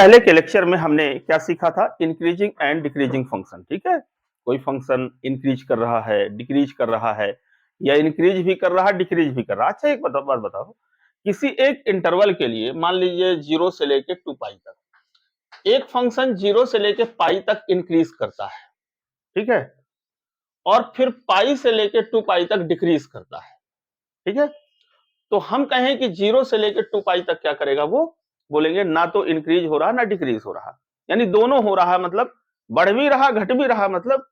पहले के लेक्चर में हमने क्या सीखा था, इंक्रीजिंग एंड डिक्रीजिंग फंक्शन। ठीक है, कोई फंक्शन इंक्रीज कर रहा है, डिक्रीज कर रहा है, या इंक्रीज भी कर रहा है, डिक्रीज भी कर रहा है। अच्छा, एक बात बताओ, किसी एक इंटरवल के लिए मान लीजिए 0 से लेके 2 पाई तक एक फंक्शन 0 से लेके पाई तक इंक्रीज करता है, ठीक है, और फिर पाई से लेके 2 पाई तक डिक्रीज करता है। ठीक है, तो हम कहें कि 0 से लेके 2 पाई तक क्या करेगा, वो बोलेंगे ना तो इंक्रीज हो रहा ना डिक्रीज हो रहा, यानी दोनों हो रहा, मतलब बढ़ भी रहा घट भी रहा, मतलब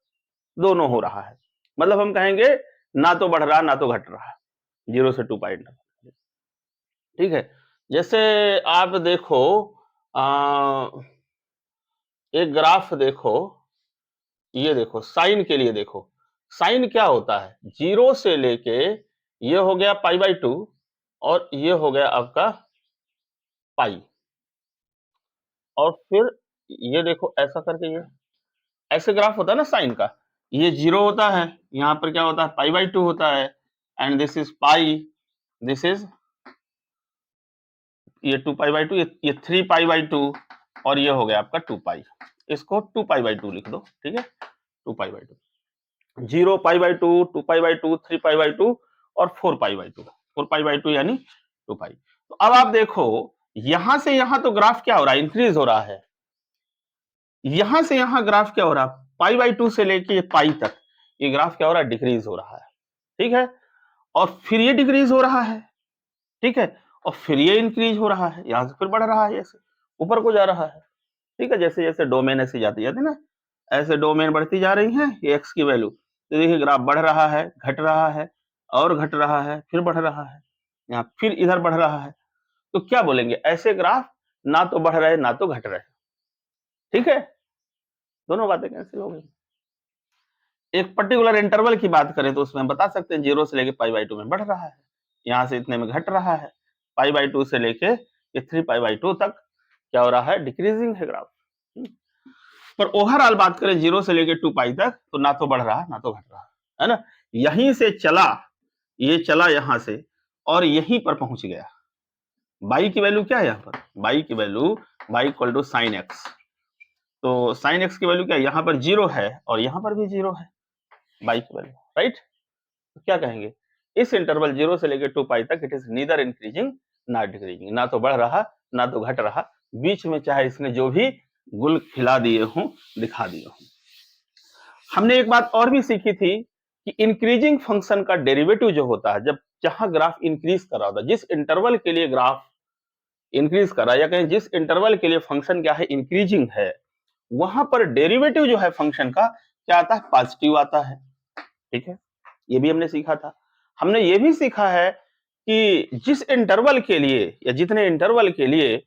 दोनों हो रहा है। मतलब हम कहेंगे ना तो बढ़ रहा ना तो घट रहा, 0 से 2 पाई तक। ठीक है, जैसे आप देखो, एक ग्राफ देखो, ये देखो साइन के लिए देखो, साइन क्या होता है, 0 से लेके ये हो गया π/2 और ये हो गया आपका पाई, और फिर ये देखो ऐसा करके, ये ऐसे ग्राफ होता है ना साइन का, ये 0 होता है, यहाँ पर क्या होता है π/2 होता है, and this is pi, this is ये 2 π/2, ये 3 π/2, और ये हो गया आपका 2 पाई। इसको 2 π/2 लिख दो, ठीक है, 2 π/2, 0 π/2, 2 π/2, 3 π/2 और 4 π/2, 4 π/2 यानी 2 पाई। तो अब आप देखो, यहां से यहां तो ग्राफ क्या हो रहा है, इंक्रीज हो रहा है, यहां से यहां ग्राफ क्या हो रहा है, π/2 से लेके पाई तक ये ग्राफ क्या हो रहा है, डिक्रीज हो रहा है। ठीक है, और फिर ये डिक्रीज हो रहा है, ठीक है, और फिर ये इंक्रीज हो रहा है, यहां से फिर बढ़ रहा है, ऐसे ऊपर को जा रहा है। ठीक है, जैसे जैसे डोमेन ऐसे जाती जाती ना, ऐसे डोमेन बढ़ती जा रही है, ये एक्स की वैल्यू, तो देखिए ग्राफ बढ़ रहा है, घट रहा है, और घट रहा है, फिर बढ़ रहा है, यहाँ फिर इधर बढ़ रहा है। तो क्या बोलेंगे, ऐसे ग्राफ ना तो बढ़ रहे ना तो घट रहे। ठीक है, दोनों बातें कैंसिल हो गई। एक पर्टिकुलर इंटरवल की बात करें तो उसमें हम बता सकते हैं 0 से लेके π/2 में बढ़ रहा है, यहाँ से इतने में घट रहा है, π/2 से लेके ये 3 π/2 तक क्या हो रहा है, डिक्रीजिंग है ग्राफ। पर ओवरऑल बात करें 0 से लेके 2 पाई तक, तो ना तो बढ़ रहा ना तो घट रहा है ना, यहीं से चला, ये चला यहां से और यहीं पर पहुंच गया। बाई की वैल्यू क्या है, यहाँ पर बाई की value y equal to sine x, तो साइन एक्स की वैल्यू क्या है, यहाँ पर 0 है और यहाँ पर भी 0 है, बाई की वैल्यू, राइट। तो क्या कहेंगे, इस इंटरवल 0 से लेके 2 पाई तक इट इज नीदर इंक्रीजिंग ना डिक्रीजिंग, ना तो बढ़ रहा ना तो घट रहा, बीच में चाहे इसने जो भी गुल खिला दिए हों, दिखा दिए हों। हमने एक बात और भी सीखी थी कि इंक्रीजिंग फंक्शन का डेरिवेटिव जो होता है, जब जहां ग्राफ इंक्रीज कर रहा होता है, जिस इंटरवल के लिए ग्राफ इंक्रीज कर रहा है, या कहें जिस इंटरवल के लिए फंक्शन क्या है, इंक्रीजिंग है, वहां पर डेरिवेटिव जो है फंक्शन का क्या आता है, पॉजिटिव आता है। ठीक है, ये भी हमने सीखा था। हमने ये भी सीखा है कि जिस इंटरवल के लिए या जितने इंटरवल के लिए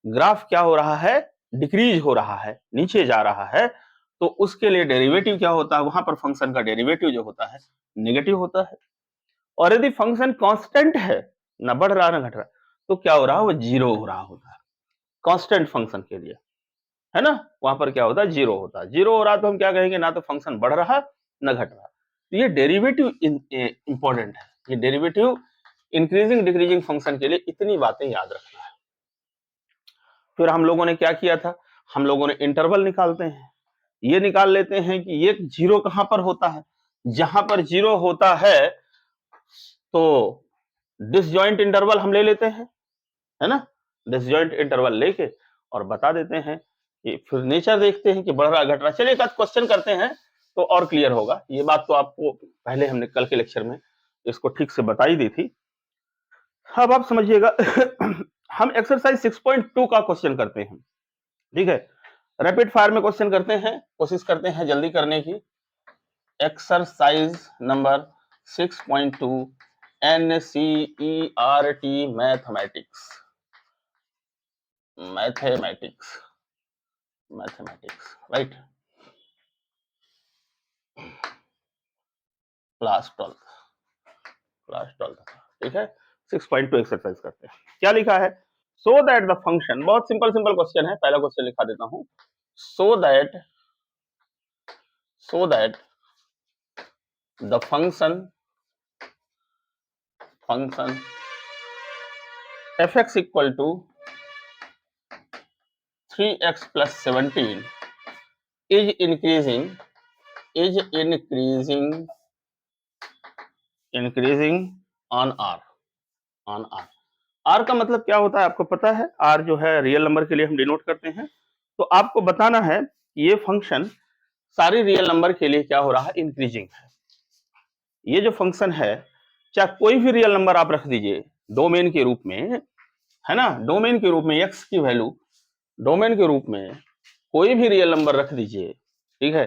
ग्राफ क्या हो रहा है, डिक्रीज हो रहा है, नीचे जा रहा है, तो उसके लिए डेरिवेटिव क्या होता है, वहां पर फंक्शन का डेरिवेटिव जो होता है नेगेटिव होता है। और यदि फंक्शन कांस्टेंट है, ना बढ़ रहा ना घट रहा, तो क्या हो रहा है, वो जीरो हो रहा होता है कांस्टेंट फंक्शन के लिए, है ना, वहां पर क्या होता है, जीरो होता है। जीरो हो रहा तो हम क्या कहेंगे, ना तो फंक्शन बढ़ रहा ना घट रहा। तो ये डेरिवेटिव इंपॉर्टेंट है, ये डेरिवेटिव इंक्रीजिंग डिक्रीजिंग फंक्शन के लिए इतनी बातें याद रखना है। फिर हम लोगों ने क्या किया था, हम लोगों ने इंटरवल निकालते हैं, ये निकाल लेते हैं कि ये जीरो कहां पर होता है, जहां पर जीरो होता है तो डिसजॉइंट इंटरवल हम ले लेते हैं, है ना, डिसजॉइंट इंटरवल लेके और बता देते हैं कि फिर नेचर देखते हैं कि बढ़ रहा घट रहा। चलिए एक आध क्वेश्चन करते हैं तो और क्लियर होगा, ये बात तो आपको पहले हमने कल के लेक्चर में इसको ठीक से बताई दी थी। अब आप समझिएगा हम एक्सरसाइज 6.2 का क्वेश्चन करते हैं, ठीक है, रैपिड फायर में क्वेश्चन करते हैं, कोशिश करते हैं जल्दी करने की। Exercise number 6.2 NCERT mathematics, mathematics, mathematics, right, class 12, ठीक है। 6.2 एक्सरसाइज करते हैं, क्या लिखा है, सो दैट द फंक्शन, बहुत सिंपल सिंपल क्वेश्चन है, पहला क्वेश्चन लिखा देता हूं, so that the function fx equal to 3x plus 17 is increasing on r। r का मतलब क्या होता है आपको पता है? r जो है रियल नंबर के लिए हम डिनोट करते हैं। तो आपको बताना है कि ये फंक्शन सारी रियल नंबर के लिए क्या हो रहा है? इंक्रीजिंग है। ये जो फंक्शन है, चाहे कोई भी रियल नंबर आप रख दीजिए डोमेन के रूप में, है ना, डोमेन के रूप में x की वैल्यू डोमेन के रूप में कोई भी रियल नंबर रख दीजिए, ठीक है,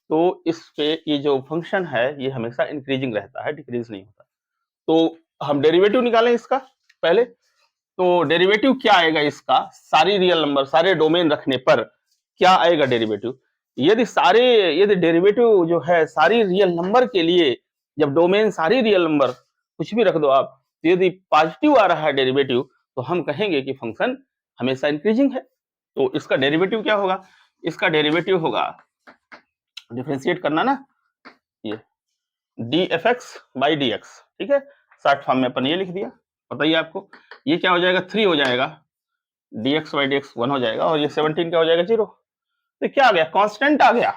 तो इस पे ये जो फंक्शन है ये हमेशा इंक्रीजिंग रहता है, डिक्रीज नहीं होता। तो हम डेरिवेटिव निकालें इसका पहले। तो डेरिवेटिव क्या आएगा इसका? सारी रियल नंबर सारे डोमेन रखने पर क्या आएगा डेरिवेटिव? यदि डेरिवेटिव जो है सारी रियल नंबर के लिए, जब डोमेन सारी रियल नंबर कुछ भी रख दो आप, तो यदि पॉजिटिव आ रहा है डेरिवेटिव, तो हम कहेंगे कि फंक्शन हमेशा इंक्रीजिंग है। तो इसका डेरिवेटिव क्या होगा? इसका डेरिवेटिव होगा, डिफरेंशिएट करना ना, ये dfx by dx, ठीक है, शॉर्ट फॉर्म में अपन ये लिख दिया। बताइए आपको ये क्या हो जाएगा? 3 हो जाएगा, dx by dx 1 हो जाएगा, और ये 17 क्या हो जाएगा? 0। तो क्या आ गया? कांस्टेंट आ गया,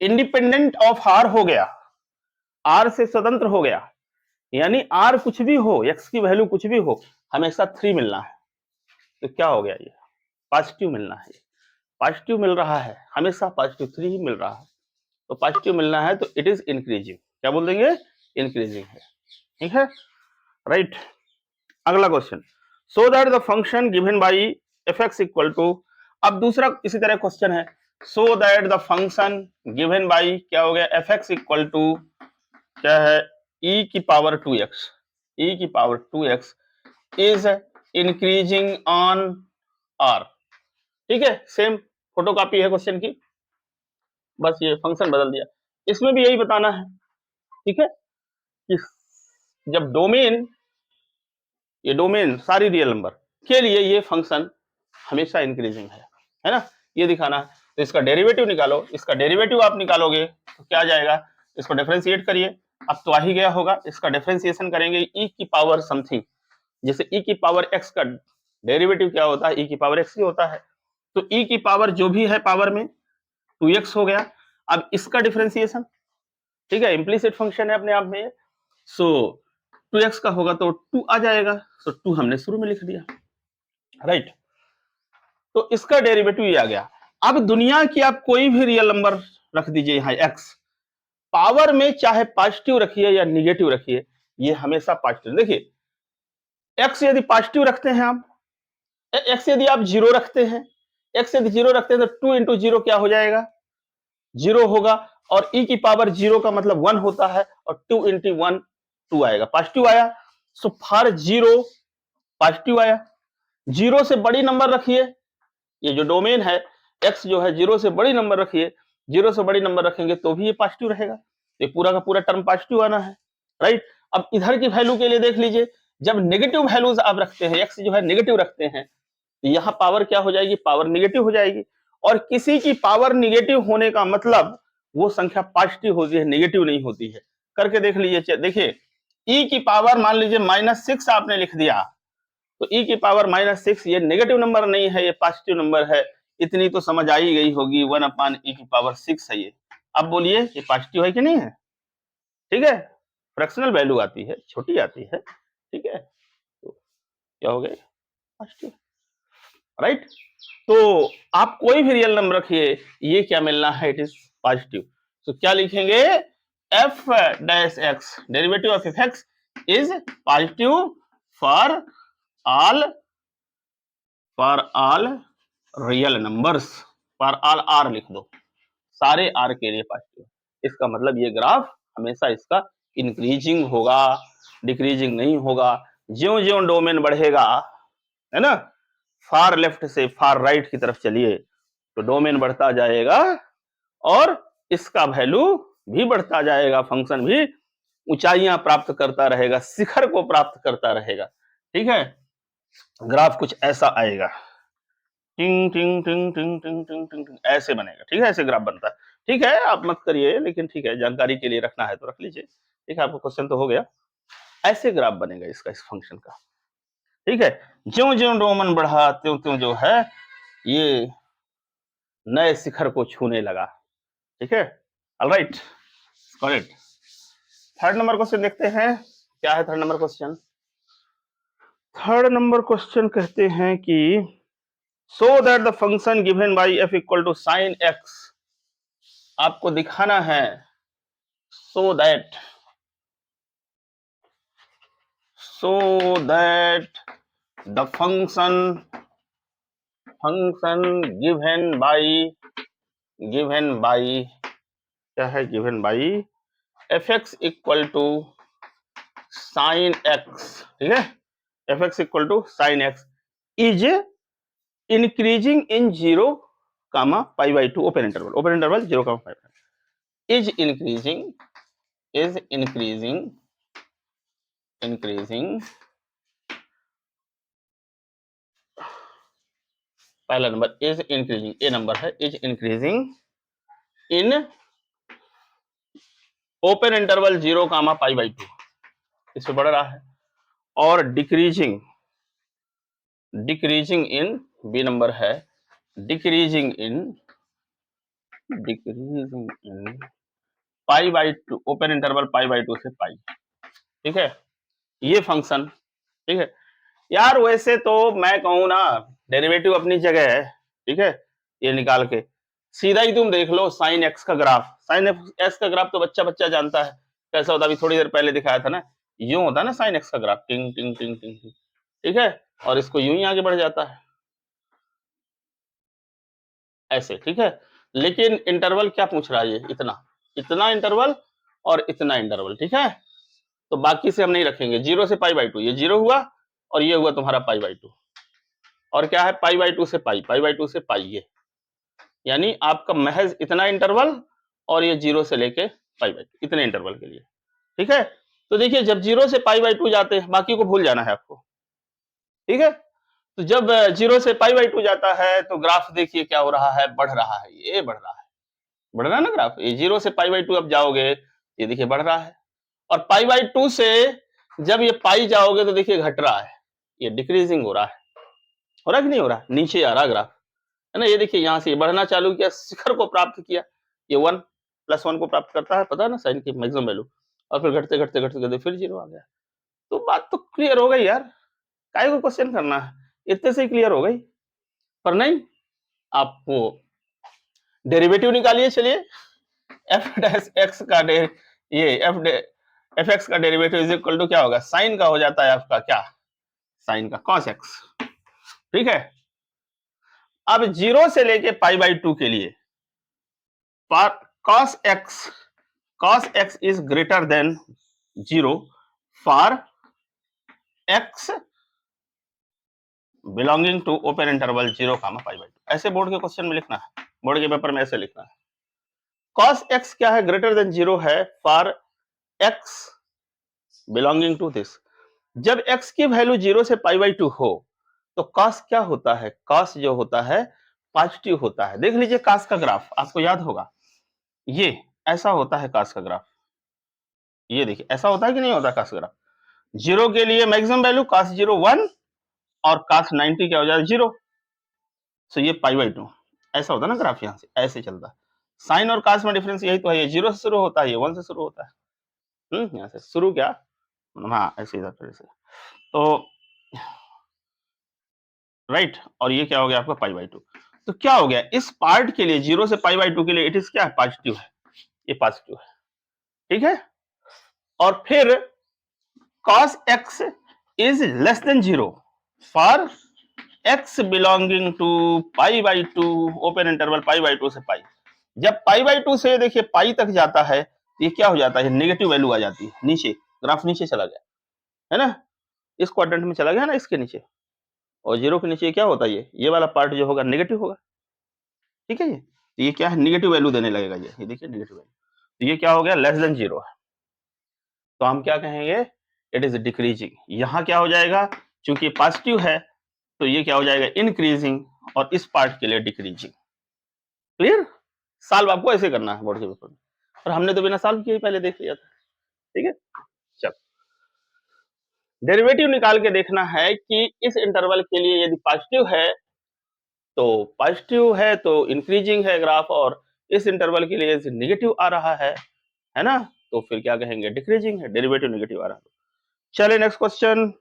इंडिपेंडेंट ऑफ r हो गया, r से स्वतंत्र हो गया। यानी r कुछ भी हो, x की वैल्यू कुछ भी हो, हमेशा 3 मिलना है। तो क्या हो गया? ये पॉजिटिव मिलना है, पॉजिटिव मिल रहा है, हमेशा पॉजिटिव 3 ही मिल रहा है। तो पॉजिटिव मिलना है तो इट इज इंक्रीजिंग। क्या बोल देंगे? इंक्रीजिंग है, ठीक है, राइट। अगला question, so that the function given by fx equal to, अब दूसरा इसी तरह क्वेश्चन है, so that the function given by क्या हो गया? fx इक्वल टू क्या है? e की पावर 2x, e की power 2x is increasing on r, ठीक है, सेम फोटोकॉपी है क्वेश्चन की, बस ये फंक्शन बदल दिया। इसमें भी यही बताना है, ठीक है, कि जब डोमेन, ये डोमेन सारी रियल नंबर के लिए ये फंक्शन हमेशा इंक्रीजिंग है ना, ये दिखाना है। तो इसका डेरिवेटिव निकालो, इसका डेरिवेटिव आप निकालोगे तो क्या आ जाएगा? इसको डिफरेंशिएट करिए, अब तो आ ही गया होगा। इसका डिफरेंशिएशन करेंगे e की पावर समथिंग, जैसे e की पावर x का डेरिवेटिव क्या होता है? e की पावर x ही होता है। तो e की पावर जो भी है पावर में 2x हो गया। अब इसका डिफरेंशिएशन, ठीक है, इम्प्लीसिट फंक्शन है अपने आप में, सो 2x का होगा तो 2 आ जाएगा, सो 2 हमने शुरू में लिख दिया, राइट। तो इसका डेरिवेटिव ये आ गया। अब दुनिया की आप कोई भी रियल नंबर रख दीजिए यहाँ x, पावर में चाहे पॉजिटिव रखिए या निगेटिव रखिए, ये हमेशा पॉजिटिव। देखिए x यदि पॉजिटिव रखते हैं आप, x यदि आप 0 रखते हैं, x यदि 0 रखते हैं तो 2 इंटू 0 क्या हो जाएगा? 0 होगा, और e की पावर 0 का मतलब 1 होता है, और 2 इंटू 1 2 आएगा, पॉजिटिव आया। सो फॉर 0 पॉजिटिव आया। 0 से बड़ी नंबर रखिए, ये जो डोमेन है x जो है 0 से बड़ी नंबर रखिए, 0 से बड़ी नंबर रखेंगे तो भी ये पॉजिटिव रहेगा, ये पूरा का पूरा टर्म पॉजिटिव आना है, राइट। अब इधर की वैल्यू के लिए देख लीजिए, जब नेगेटिव वैल्यूज आप रखते हैं, x जो है नेगेटिव रखते हैं, तो यहाँ पावर क्या हो जाएगी? पावर निगेटिव हो जाएगी। और किसी की पावर निगेटिव होने का मतलब वो संख्या पॉजिटिव होती है, नेगेटिव नहीं होती है। करके देख लीजिए, देखिए e की पावर मान लीजिए -6 आपने लिख दिया, तो e की पावर -6 ये नेगेटिव नंबर नहीं है, ये पॉजिटिव नंबर है। इतनी तो समझ आई गई होगी, 1/e की पावर 6 है ये। अब बोलिए ये पॉजिटिव है कि नहीं है? ठीक है, फ्रैक्शनल वैल्यू आती है, छोटी आती है, ठीक है, तो क्या हो गया? Positive, right. तो आप कोई भी रियल नंबर रखिए, ये क्या मिलना है? It is positive. तो क्या लिखेंगे? f dash x, derivative of fx is positive for all real numbers, for all r लिख दो, सारे r के लिए पॉजिटिव। इसका मतलब ये ग्राफ हमेशा इसका इंक्रीजिंग होगा, डिक्रीजिंग नहीं होगा। ज्यों ज्यों डोमेन बढ़ेगा, है ना, फार लेफ्ट से फार राइट की तरफ चलिए तो डोमेन बढ़ता जाएगा, और इसका वैल्यू भी बढ़ता जाएगा, फंक्शन भी ऊंचाइयां प्राप्त करता रहेगा, शिखर को प्राप्त करता रहेगा, ठीक है। ग्राफ कुछ ऐसा आएगा, टिंग टिंग टिंग टिंग टिंग टिंग टिंग टिंग, ऐसे बनेगा, ठीक है, ऐसे ग्राफ बनता है। ठीक है, आप मत करिए, लेकिन ठीक है, जानकारी के लिए रखना है तो रख लीजिए, ठीक है, आपको क्वेश्चन तो हो गया। ऐसे ग्राफ बनेगा इसका, इस फंक्शन का, ठीक है। ज्यों ज्यों डोमेन बढ़ा त्यों त्यों जो है ये नए शिखर को छूने लगा। ठीक है, alright, correct. Third number question देखते हैं, क्या है third number question. Third number question कहते हैं कि so that the function given by f equal to sine x, आपको दिखाना है so that the function given by क्या है, given by f x equal to sine x, ठीक है, f x equal to sine x is increasing in 0, pi by 2 open interval 0, pi is increasing पहला number is increasing, A number है, is increasing in open interval 0, pi by 2, इससे बढ़ रहा है, और decreasing in, B number है, decreasing in pi by 2, open interval pi by 2 से पाई। ठीक है, ये फंक्शन, ठीक है यार। वैसे तो मैं कहूं ना, डेरिवेटिव अपनी जगह है, ठीक है, ये निकाल के सीधा ही तुम देख लो साइन एक्स का ग्राफ। साइन एक्स का ग्राफ तो बच्चा बच्चा जानता है कैसा होता है, अभी थोड़ी देर पहले दिखाया था ना, यूं होता है ना साइन एक्स का ग्राफ, टिंग टिंग टिंग टिंग, ठीक है, और इसको यूं ही आगे बढ़ जाता है ऐसे, ठीक है। लेकिन इंटरवल क्या पूछ रहा है, ये इतना इंटरवल और इतना इंटरवल, ठीक है। तो बाकी से हम नहीं रखेंगे, 0 से पाई बाई 2, ये 0 हुआ और ये हुआ तुम्हारा पाई बाई 2, और क्या है पाई बाई 2 से पाई, पाई बाई 2 से पाई, ये यानी आपका महज इतना इंटरवल और ये 0 से लेके पाई बाई 2, इतने इंटरवल के लिए, ठीक है। तो देखिए जब 0 से पाई बाई 2 जाते हैं, बाकी को भूल जाना है आपको, ठीक है। तो जब 0 से पाई बाई 2 जाता है तो ग्राफ देखिए क्या हो रहा है, बढ़ रहा है, ये बढ़ रहा है, बढ़ रहा है ना ग्राफ, ये 0 से पाई बाई 2 अब जाओगे, ये देखिए बढ़ रहा है, और पाई बाई 2 से जब ये पाई जाओगे तो देखिए घट रहा है, ये डिक्रीजिंग हो रहा है, हो रहा कि नहीं हो रहा, नीचे आ रहा ग्राफ, है ना। ये देखिए यहाँ से ये बढ़ना चालू किया, शिखर को प्राप्त किया, ये 1 + 1 को प्राप्त करता है, पता है ना साइन की मैक्सिमम वैल्यू, और फिर घटते घटते घटते घटते फिर 0 आ गया। तो बात तो क्लियर हो गई यार, काहे को क्वेश्चन करना है, इतने से ही क्लियर हो गई। पर नहीं, आपको डेरिवेटिव निकालिए, चलिए एफ डैश एक्स का ये एफ एक्स का डेरिवेटिव इज इक्वल टू क्या होगा, साइन का हो जाता है आपका क्या, साइन का कॉस एक्स, ठीक है। अब 0 से लेके पाई बाई 2 के लिए cos x is greater than 0 for x belonging to open interval 0, pi by 2, ऐसे बोर्ड के क्वेश्चन में लिखना है, बोर्ड के पेपर में ऐसे लिखना है। cos x क्या है, ग्रेटर देन 0 है for x belonging to this। जब x की वैल्यू 0 से पाई बाई 2 हो तो cos क्या होता है, cos जो होता है पॉजिटिव होता है। देख लीजिए cos का ग्राफ, आपको याद होगा, ये ऐसा होता है cos का ग्राफ, ये देखिए ऐसा होता है कि नहीं होता cos का ग्राफ। 0 के लिए मैक्सिमम वैल्यू cos 0 1 और cos 90 क्या हो जाएगा 0, तो ये पाई बाई 2 ऐसा होता है ना ग्राफ, यहाँ से ऐसे चलता है। साइन और cos में डिफरेंस यही तो है, ये 0 से शुरू होता है, ये 1 से शुरू होता है, यहाँ से शुरू क्या, हाँ ऐसे इधर तरह से, तो राइट। और ये क्या हो गया आपका पाई बाई 2, तो क्या हो गया इस पार्ट के लिए 0 से पाई बाई 2 के लिए इट इज क्या है, पॉजिटिव है, ये पॉजिटिव है, ठीक है। और फिर cos x is less than 0 for x belonging to pi by 2 open interval pi by 2 से पाई। जब पाई बाई 2 से देखिए पाई तक जाता है तो ये क्या हो जाता है, नेगेटिव वैल्यू आ जाती है, नीचे ग्राफ नीचे चला गया, है ना, इस क्वाड्रेंट में चला गया ना, इसके नीचे, और 0 के नीचे क्या होता है, ये वाला पार्ट जो होगा नेगेटिव होगा, ठीक है। ये क्या है, नेगेटिव वैल्यू देने लगेगा, ये देखिए नेगेटिव वैल्यू, तो ये क्या हो गया, लेस देन 0 है, तो हम क्या कहेंगे, इट इज डिक्रीजिंग। यहाँ क्या हो जाएगा, चूंकि पॉजिटिव है तो ये क्या हो जाएगा, इंक्रीजिंग, और इस पार्ट के लिए डिक्रीजिंग। क्लियर, सॉल्व आपको ऐसे करना है बोर्ड के पेपर में, और हमने तो बिना सॉल्व किए ही पहले देख लिया था, ठीक है। चल डेरिवेटिव निकाल के देखना है कि इस इंटरवल के लिए यदि पॉजिटिव है तो पॉजिटिव है तो इंक्रीजिंग है ग्राफ, और इस इंटरवल के लिए नेगेटिव आ रहा है ना, तो फिर क्या कहेंगे, डिक्रीजिंग है, डेरिवेटिव नेगेटिव आ रहा है। चलिए next question,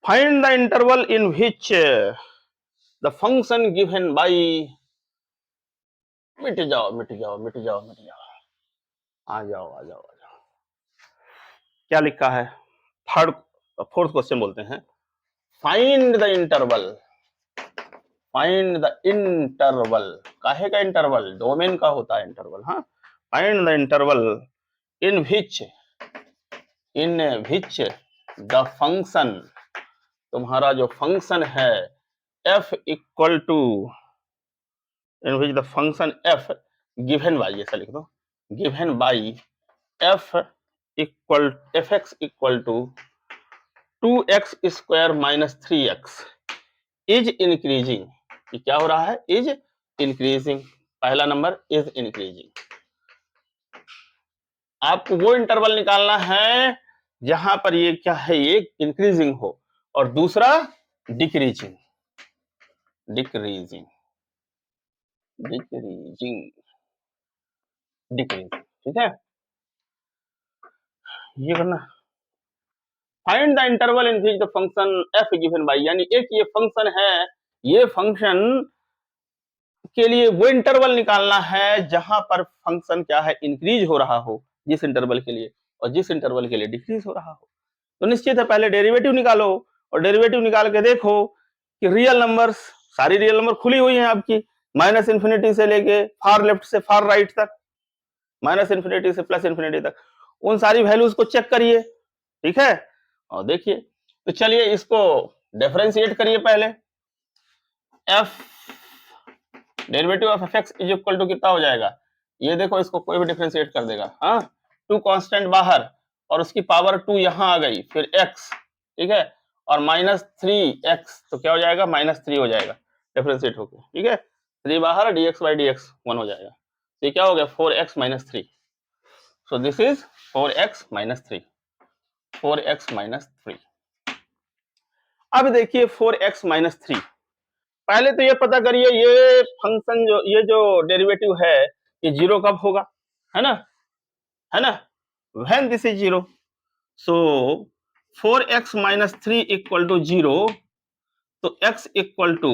find the interval in which the function given by, मिट जाओ मिट जाओ मिट जाओ मिट जाओ, आ जाओ आ जाओ आ जाओ, क्या लिखा है, फोर्थ क्वेश्चन बोलते हैं, find the interval, find the interval, काहे का इंटरवल, डोमेन का होता है इंटरवल, हाँ, find the interval in which the function, तुम्हारा जो फंक्शन है f equal to, in which the function f given by, ऐसा लिख दो, given by f equal fx equal to 2x square minus 3x is increasing, ये क्या हो रहा है, इज इंक्रीजिंग, पहला नंबर इज इंक्रीजिंग। आपको वो इंटरवल निकालना है जहां पर ये क्या है, ये इंक्रीजिंग हो, और दूसरा डिक्रीजिंग, डिक्रीजिंग डिक्रीजिंग डिक्रीजिंग, ठीक है, ये करना। Find the interval in which the function f given by, यानी एक ये फंक्शन है, ये फंक्शन के लिए वो इंटरवल निकालना है जहां पर फंक्शन क्या है, इंक्रीज हो रहा हो, जिस इंटरवल के लिए, और जिस इंटरवल के लिए डिक्रीज हो रहा हो। तो निश्चित है पहले डेरिवेटिव निकालो, और डेरिवेटिव निकाल के देखो कि रियल नंबर्स, सारी रियल नंबर खुली हुई हैं आपकी, माइनस इन्फिनिटी से लेके फार लेफ्ट से फार राइट तक, माइनस इन्फिनिटी से प्लस इन्फिनिटी तक, उन सारी वैल्यूज को चेक करिए, ठीक है, और देखिए। तो चलिए इसको डिफरेंशिएट करिए पहले, f derivative of fx is equal to कितना हो जाएगा, ये देखो, इसको कोई भी डिफरेंशिएट कर देगा, हाँ, 2 कांस्टेंट बाहर और उसकी पावर 2 यहां आ गई, फिर x, ठीक है, और माइनस 3x, तो क्या हो जाएगा, माइनस 3 हो जाएगा डिफरेंशिएट होके, ठीक है, 3 बाहर, dx बाई dx 1 हो जाएगा, तो ये क्या हो गया, 4x minus 3, so this is 4x minus 3, 4x minus 3। अब देखिए 4x माइनस 3, पहले तो ये पता करिए ये फंक्शन जो, ये जो डेरिवेटिव है, ये जीरो कब होगा, है ना, है ना, when this is zero, so 4x minus 3 equal to 0, तो x इक्वल टू,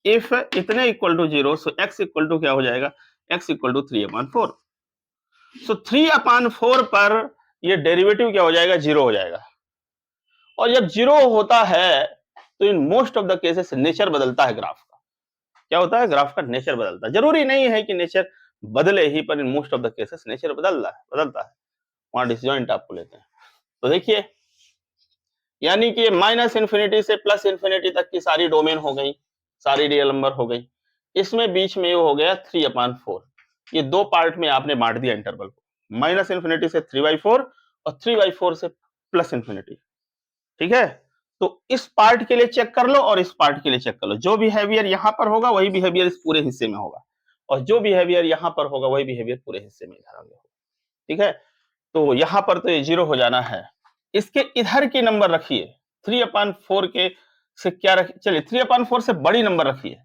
इफ इतने equal to 0, so x equal to क्या हो जाएगा, x इक्वल टू 3/4, सो 3/4 पर ये डेरिवेटिव क्या हो जाएगा, 0 हो जाएगा, और जब 0 होता है तो in most of the cases nature बदलता है ग्राफ का, क्या होता है, ग्राफ का नेचर बदलता है, जरूरी नहीं है कि नेचर बदले ही, पर in most of the cases nature बदलता है, वहां डिसजॉइंट आपको लेते हैं। तो देखिए, यानी कि माइनस इन्फिनिटी से प्लस इन्फिनिटी तक की सारी डोमेन हो गई, सारी रियल नंबर हो गई, इसमें बीच में हो गया 3/4, ये दो पार्ट में आपने बांट दिया इंटरवल को, माइनस इन्फिनिटी से 3/4 और 3/4 से प्लस इन्फिनिटी, ठीक है। तो इस पार्ट के लिए चेक कर लो और इस पार्ट के लिए चेक कर लो, जो बिहेवियर यहां पर होगा वही बिहेवियर इस पूरे हिस्से में होगा, और जो बिहेवियर यहां पर होगा वही बिहेवियर पूरे हिस्से में इधर आगे होगा, ठीक है। तो यहां पर तो ये 0 हो जाना है, इसके इधर के नंबर रखिए, 3/4 के से क्या रखिए, चलिए 3/4 से बड़ी नंबर रखिए,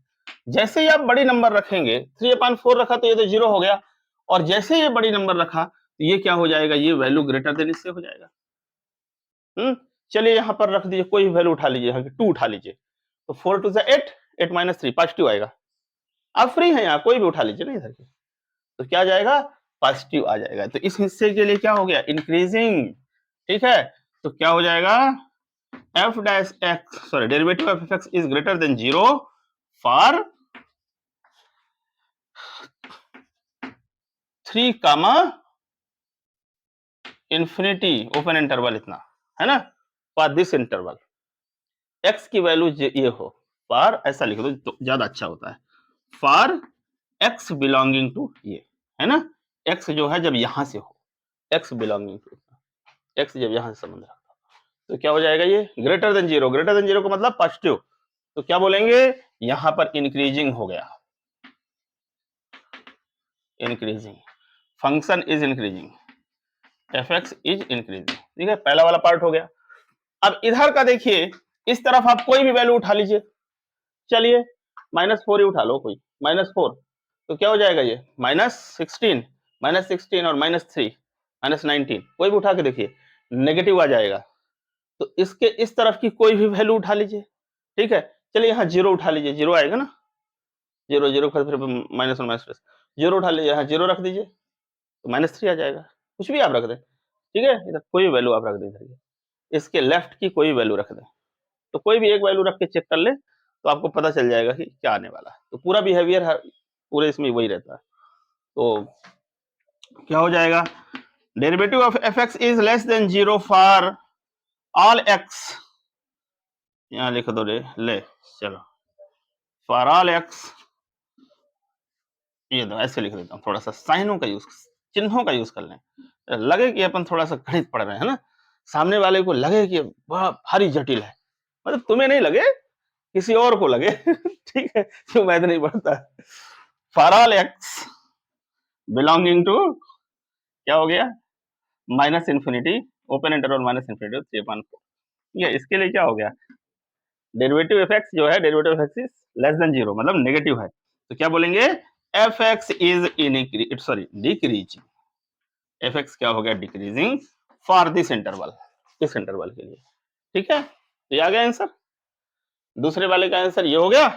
जैसे ही आप बड़ी नंबर रखेंगे, 3/4 रखा तो ये तो 0 हो गया, और जैसे ये बड़ी नंबर रखा तो ये क्या हो जाएगा, ये वैल्यू ग्रेटर देन इससे हो जाएगा। चलिए यहां पर रख दीजिए, कोई वैल्यू उठा लीजिए, यहाँ 2 उठा लीजिए, तो 4 2 8, 8 माइनस 3 पॉजिटिव आएगा, आप फ्री हैं, यहाँ कोई भी उठा लीजिए ना इधर के, तो क्या आ जाएगा, पॉजिटिव आ जाएगा, तो इस हिस्से के लिए क्या हो गया, इंक्रीजिंग, ठीक है। तो क्या हो जाएगा, f dash x, sorry, derivative of fx is greater than 0 for 3 comma infinity open interval, इतना है ना, फॉर दिस इंटरवल x की वैल्यू ये हो, फॉर, ऐसा लिख दो तो ज्यादा अच्छा होता है, फॉर x बिलोंगिंग टू ये, है ना, x जो है जब यहां से हो, x बिलोंगिंग टू, x जब यहां से संबंध रखता, तो क्या हो जाएगा, ये ग्रेटर देन 0, ग्रेटर देन 0 का मतलब पॉजिटिव, तो क्या बोलेंगे, यहां पर इंक्रीजिंग हो गया, increasing, function is increasing, fx is increasing, ठीक है, पहला वाला पार्ट हो गया। अब इधर का देखिए, इस तरफ आप कोई भी वैल्यू उठा लीजिए, चलिए -4 ही उठा लो कोई, -4 तो क्या हो जाएगा ये -16, -16 और -3 -19, कोई भी उठा के देखिए नेगेटिव आ जाएगा। तो इसके इस तरफ की कोई भी वैल्यू उठा लीजिए, ठीक है। चलिए यहाँ 0 उठा लीजिए, 0 आएगा ना, 0 0 फिर -1 -, 0 उठा लीजिए, यहाँ 0 रख दीजिए तो -3 आ जाएगा। कुछ भी आप रख दें, ठीक है, इधर कोई भी वैल्यू आप रख दें, इधर इसके लेफ्ट की कोई वैल्यू रख दें, तो कोई भी एक वैल्यू रख के चेक कर ले तो आपको पता चल जाएगा कि क्या आने वाला है। तो पूरा बिहेवियर पूरे इसमें वही रहता है। तो क्या हो जाएगा, derivative of F x is less than 0 for all x, यहाँ लिख दो ले चलो, फॉर ऑल एक्स, ये दो ऐसे लिख देता हूँ, थोड़ा सा साइनों का यूज, चिन्हों का यूज कर लें, लगे कि अपन थोड़ा सा गणित पढ़ रहे हैं ना, सामने वाले को लगे कि वह भारी जटिल है, मतलब तुम्हें नहीं लगे, किसी और को लगे ठीक है, क्यों मैथ नहीं पढ़ता। For all x belonging to, क्या हो गया, minus infinity, open interval minus infinity 3/4, ठीक है। इसके लिए क्या हो गया, डेरिवेटिव एफ एक्स जो है, derivative f x is less than 0, मतलब नेगेटिव है, तो क्या बोलेंगे, F x is decreasing, F x क्या हो गया, डिक्रीजिंग फॉर दिस इंटरवल, इस इंटरवल के लिए, ठीक है। तो ये आ गया आंसर, दूसरे वाले का आंसर ये हो गया,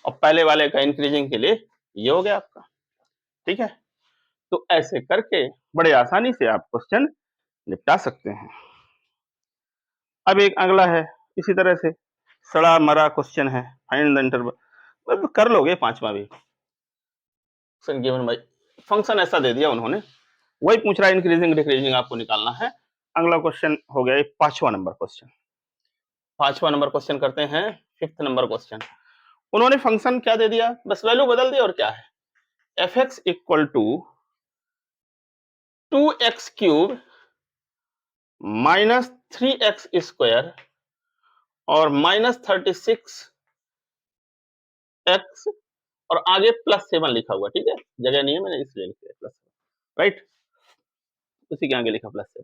और पहले वाले का इंक्रीजिंग के लिए ये हो गया आपका, ठीक है। तो ऐसे करके बड़े आसानी से आप क्वेश्चन निपटा सकते हैं। अब एक अगला है, इसी तरह से सड़ा मरा क्वेश्चन है, फाइंड द इंटरवल, कर लोगे पांचवा भी, गिवन बाय फंक्शन ऐसा दे दिया उन्होंने, वही पूछ रहा है, इंक्रीजिंग डिक्रीजिंग आपको निकालना है। अगला क्वेश्चन हो गया पांचवा नंबर क्वेश्चन, पांचवा नंबर क्वेश्चन करते हैं, 5th नंबर क्वेश्चन। उन्होंने फंक्शन क्या दे दिया, बस वैल्यू बदल दी, और क्या है, f x equal to 2x cube minus 3x square और -36x और आगे +7 लिखा हुआ, ठीक है, जगह नहीं है मैंने इसलिए लिखा है +7, राइट, उसी के आगे लिखा +7।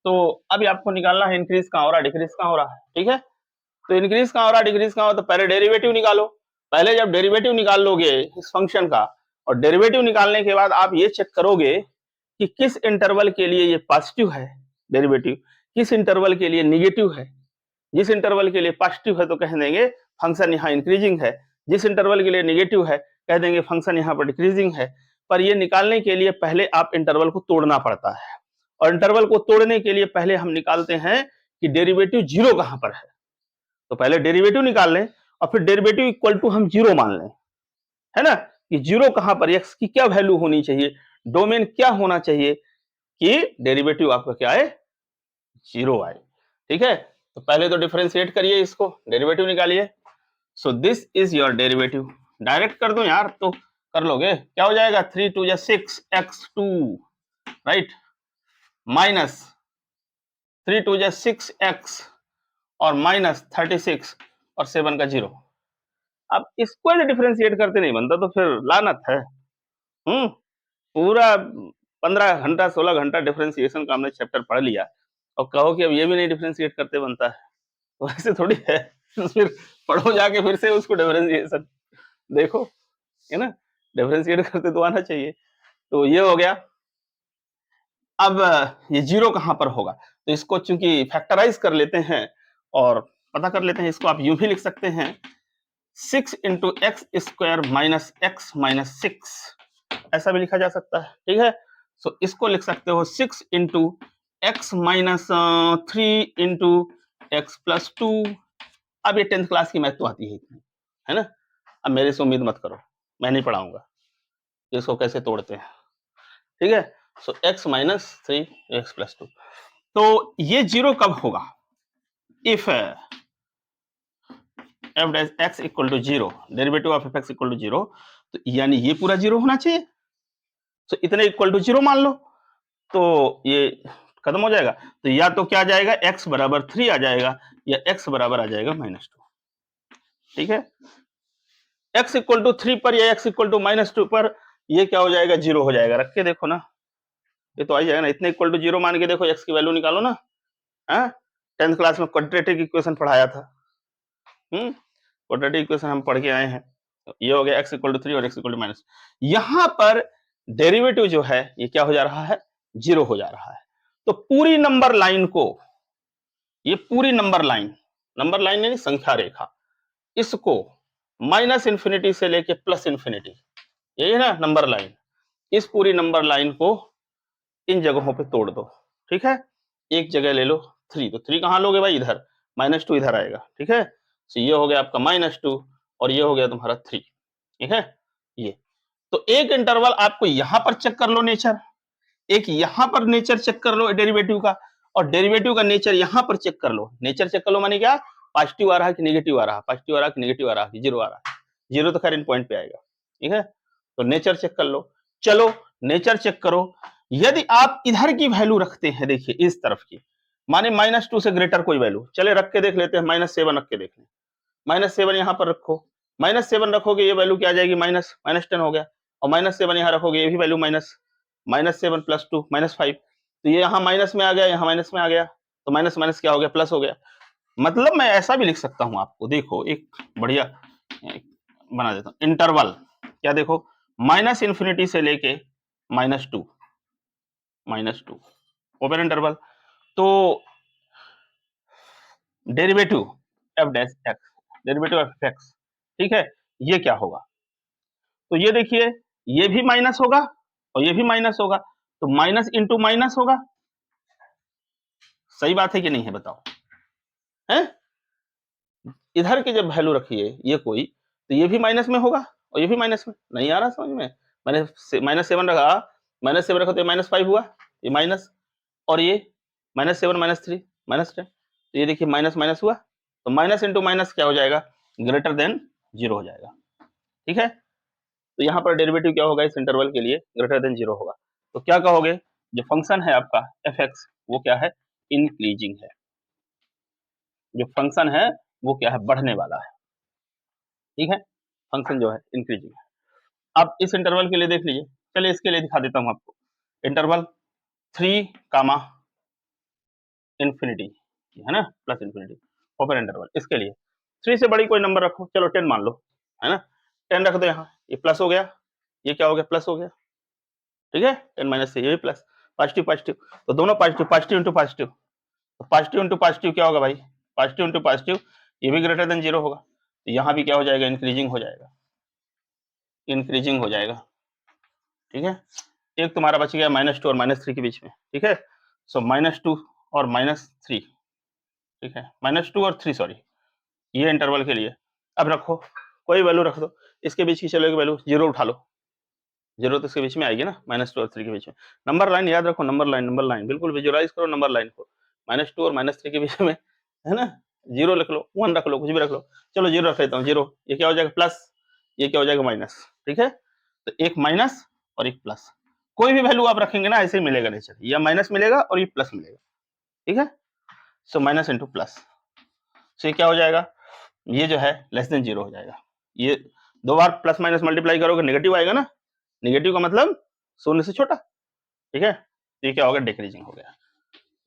तो अभी आपको निकालना है इंक्रीज कहाँ हो रहा है, डिक्रीज कहाँ हो रहा है, ठीक है। तो इंक्रीज कहाँ हो रहा है, डिक्रीज कहाँ हो, तो पहले डेरिवेटिव निकालो, पहले जब डेरिवेटिव निकाल लोगे इस फंक्शन का, और डेरिवेटिव निकालने के बाद आप ये चेक करोगे कि किस इंटरवल के लिए ये पॉजिटिव है डेरिवेटिव, किस इंटरवल के लिए निगेटिव है। जिस इंटरवल के लिए पॉजिटिव है तो कह देंगे फंक्शन यहाँ इंक्रीजिंग है, जिस इंटरवल के लिए निगेटिव है कह देंगे फंक्शन यहाँ पर डिक्रीजिंग है। पर ये निकालने के लिए पहले आप इंटरवल को तोड़ना पड़ता है, और इंटरवल को तोड़ने के लिए पहले हम निकालते हैं कि डेरिवेटिव 0 कहां पर है। तो पहले डेरिवेटिव निकाल लें और फिर डेरिवेटिव इक्वल टू हम 0 मान लें, है ना, कि 0 कहां पर, एक्स की क्या वैल्यू होनी चाहिए, डोमेन क्या होना चाहिए कि डेरिवेटिव आपका क्या आए, 0 आए, ठीक है। तो पहले तो डिफरेंशिएट करिए, इसको डेरिवेटिव निकालिए। सो this is your derivative, direct कर दो यार तो कर लोगे, क्या हो जाएगा, 3 2 या 6x2, राइट, माइनस 3 2 या 6x और -36 और 7 का 0। अब इसको डिफरेंशिएट करते नहीं बनता तो फिर लानत है। पूरा 15 घंटा 16 घंटा डिफरेंशिएशन का हमने चैप्टर पढ़ लिया और कहो कि अब ये भी नहीं डिफरेंशिएट करते बनता है, तो ऐसे थोड़ी है फिर पढ़ो जाके फिर से उसको डिफरेंशिएशन देखो, है ना, डिफरेंशिएट करते तो आना चाहिए। तो ये हो गया। अब ये 0 कहां पर होगा, तो इसको चूंकि फैक्टराइज कर लेते हैं और पता कर लेते हैं, इसको आप यूं भी लिख सकते हैं 6 into x square minus x minus 6, ऐसा भी लिखा जा सकता है, ठीक है। सो इसको लिख सकते हो 6 into x minus 3 into x plus 2। अब ये 10th क्लास की मैथ तो आती है ना, अब मेरे से उम्मीद मत करो, मैं नहीं पढ़ाऊंगा इसको कैसे तोड़ते हैं, ठीक है। So x minus 3 x plus 2, तो ये 0 कब होगा, if f dash x equal to 0, derivative of f x equal to 0, तो यानी ये पूरा 0 होना चाहिए। तो इतने इक्वल टू 0 मान लो तो ये खत्म हो जाएगा। तो या तो क्या आ जाएगा, x बराबर 3 आ जाएगा या x बराबर आ जाएगा -2, ठीक है। x इक्वल टू 3 पर या x इक्वल टू -2 पर ये क्या हो जाएगा, 0 हो जाएगा। रख के देखो ना, ये तो आ जाएगा ना, इतने इक्वल टू 0 मान के देखो, x की वैल्यू निकालो ना। 10th क्लास में क्वाड्रेटिक इक्वेशन पढ़ाया था। क्वाड्रेटिक इक्वेशन हम पढ़ के आए हैं। तो ये हो गया x = 3 और x = माइनस। यहां पर डेरिवेटिव जो है ये क्या हो जा रहा है, 0 हो जा रहा है। तो पूरी नंबर लाइन को, ये पूरी नंबर लाइन यानी संख्या रेखा, इसको माइनस इंफिनिटी से लेके प्लस इंफिनिटी, यही है ना नंबर लाइन, इस पूरी नंबर लाइन को इन जगहों पे तोड़ दो। ठीक है, एक जगह ले लो 3, तो 3 कहां लोगे भाई, इधर, -2 इधर आएगा। ठीक है, तो ये हो गया आपका -2 और ये हो गया तुम्हारा 3। ठीक है, ये तो एक इंटरवल आपको यहां पर चेक कर लो नेचर, एक यहां पर नेचर चेक कर लो डेरिवेटिव का, और डेरिवेटिव का नेचर यहां पर चेक कर लो। नेचर चेक कर लो माने क्या, पॉजिटिव आ रहा है कि नेगेटिव आ रहा है, पॉजिटिव आ रहा है कि नेगेटिव आ रहा है कि 0 आ रहा है। 0 तो खैर इन पॉइंट पे आएगा। ठीक है, तो नेचर चेक कर लो। चलो नेचर चेक करो, यदि आप इधर की वैल्यू रखते हैं, देखिए इस तरफ की, माने -2 से ग्रेटर कोई वैल्यू, चले रख के देख लेते हैं, -7 रख के देख लें। -7 यहां पर रखो, -7 रखोगे ये वैल्यू क्या आ जाएगी, -10 हो गया, और -7 यहां रखोगे ये भी वैल्यू -7 + 2 -5, तो ये यहां माइनस में आ गया, यहां माइनस में आ गया, तो माइनस माइनस क्या हो गया, प्लस हो गया। मतलब मैं ऐसा भी लिख सकता हूं आपको, देखो एक बढ़िया बना देता हूं इंटरवल, क्या देखो, -इंफिनिटी से लेके -2 ओपन इंटरवल, तो डेरिवेटिव ऑफ x, ठीक है, ये क्या होगा, तो ये देखिए, ये भी माइनस होगा और ये भी माइनस होगा, तो माइनस इंटू माइनस होगा। सही बात है कि नहीं है, बताओ, है? इधर की जब वैल्यू रखिए ये कोई, तो ये भी माइनस में होगा और ये भी माइनस में, नहीं आ रहा समझ में, मैंने -7 रखा, -7 रखा तो -5 हुआ, ये माइनस, और ये -7 -3 -10, तो ये देखिए माइनस माइनस हुआ, तो माइनस इंटू माइनस क्या हो जाएगा, ग्रेटर देन 0 हो जाएगा। ठीक है, तो यहाँ पर डेरिवेटिव क्या होगा इस इंटरवल के लिए, ग्रेटर देन 0 होगा। तो क्या कहोगे, जो फंक्शन है आपका f(x) वो क्या है, इंक्रीजिंग है, जो फंक्शन है वो क्या है, बढ़ने वाला है। ठीक है, फंक्शन जो है इंक्रीजिंग है। अब इस इंटरवल के लिए देख लीजिए, चलिए इसके लिए दिखा देता हूं आपको, इंटरवल 3, इंफिनिटी, है ना, प्लस इंफिनिटी, ओपन इंटरवल, इसके लिए 3 से बड़ी कोई नंबर रखो, चलो 10 मान लो, है ना, 10 रख दो यहाँ, ये प्लस हो गया, ये क्या हो गया, प्लस हो गया। ठीक है, 10 माइनस से ये भी प्लस, पॉजिटिव पॉजिटिव, तो दोनों पॉजिटिव, पॉजिटिव इंटू पॉजिटिव, तो पॉजिटिव इंटू पॉजिटिव क्या होगा भाई, पॉजिटिव इंटू पॉजिटिव, ये भी ग्रेटर देन 0 होगा, तो यहाँ भी क्या हो जाएगा, इंक्रीजिंग हो जाएगा, इंक्रीजिंग हो जाएगा। ठीक है, एक तुम्हारा बच गया -2 और -3 के बीच में। ठीक है, सो -2 और -3, ठीक है, -2 और 3 सॉरी, ये इंटरवल के लिए। अब रखो कोई वैल्यू रख दो, इसके बीच की चलो वैल्यू 0 उठा लो, 0 तो इसके बीच में आएगी ना, -2 और 3 के बीच में। नंबर लाइन याद रखो, नंबर लाइन बिल्कुल विजुअलाइज करो नंबर लाइन को, -2 और -3 के बीच में, है ना, 0 रख लो, 1 रख लो, कुछ भी रख लो, चलो 0 रख लेता हूँ, 0, ये क्या हो जाएगा प्लस, ये क्या हो जाएगा माइनस। ठीक है, तो एक माइनस और एक प्लस, कोई भी वैल्यू आप रखेंगे ना ऐसे ही मिलेगा नेचर, या माइनस मिलेगा और ये प्लस मिलेगा। ठीक है, सो माइनस इंटू प्लस, सो ये क्या हो जाएगा, ये जो है लेस देन 0 हो जाएगा। ये 2 बार प्लस माइनस मल्टीप्लाई करोगे नेगेटिव आएगा ना, नेगेटिव का मतलब 0 से छोटा। ठीक है, तो ये क्या हो गया, डिक्रीजिंग हो गया,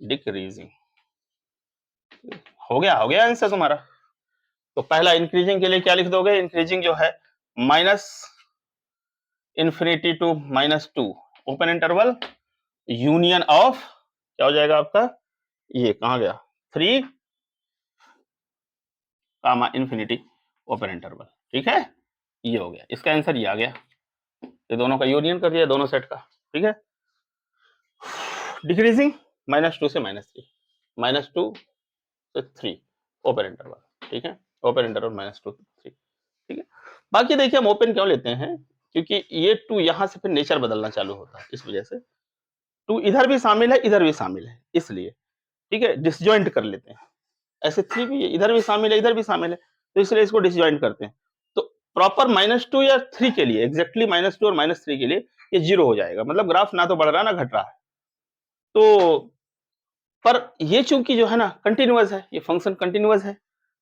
डिक्रीजिंग हो गया आंसर तुम्हारा। तो पहला इंक्रीजिंग के लिए क्या लिख दोगे, इंक्रीजिंग जो है minus infinity to -2 open interval, union of क्या हो जाएगा आपका, ये कहां गया, 3, इंफिनिटी ओपन इंटरवल। ठीक है, ये हो गया, इसका आंसर ये आ गया, ये दोनों का यूनियन कर दिया, दोनों सेट का। ठीक है, डिक्रीजिंग -2 से -3, -2 से 3 ओपन इंटरवल। ठीक है, ओपन इंटरवल -2 से 3। ठीक है, बाकी देखिए हम ओपन क्यों लेते हैं, क्योंकि ये 2 यहां से फिर नेचर बदलना चालू होता है, इस वजह से 2 इधर भी शामिल है, इधर भी शामिल है, इसलिए। ठीक है, डिसजॉइंट कर लेते हैं, ऐसे 3 भी इधर भी शामिल है, इधर भी शामिल है, तो इसलिए इसको डिसजॉइंट करते हैं। तो प्रॉपर -2 या 3 के लिए, एग्जैक्टली -2 और -3 के लिए ये 0 हो जाएगा, मतलब ग्राफ ना तो बढ़ रहा ना घट रहा है। तो पर ये चूंकि जो है ना कंटिन्यूअस है, ये फंक्शन कंटिन्यूअस है,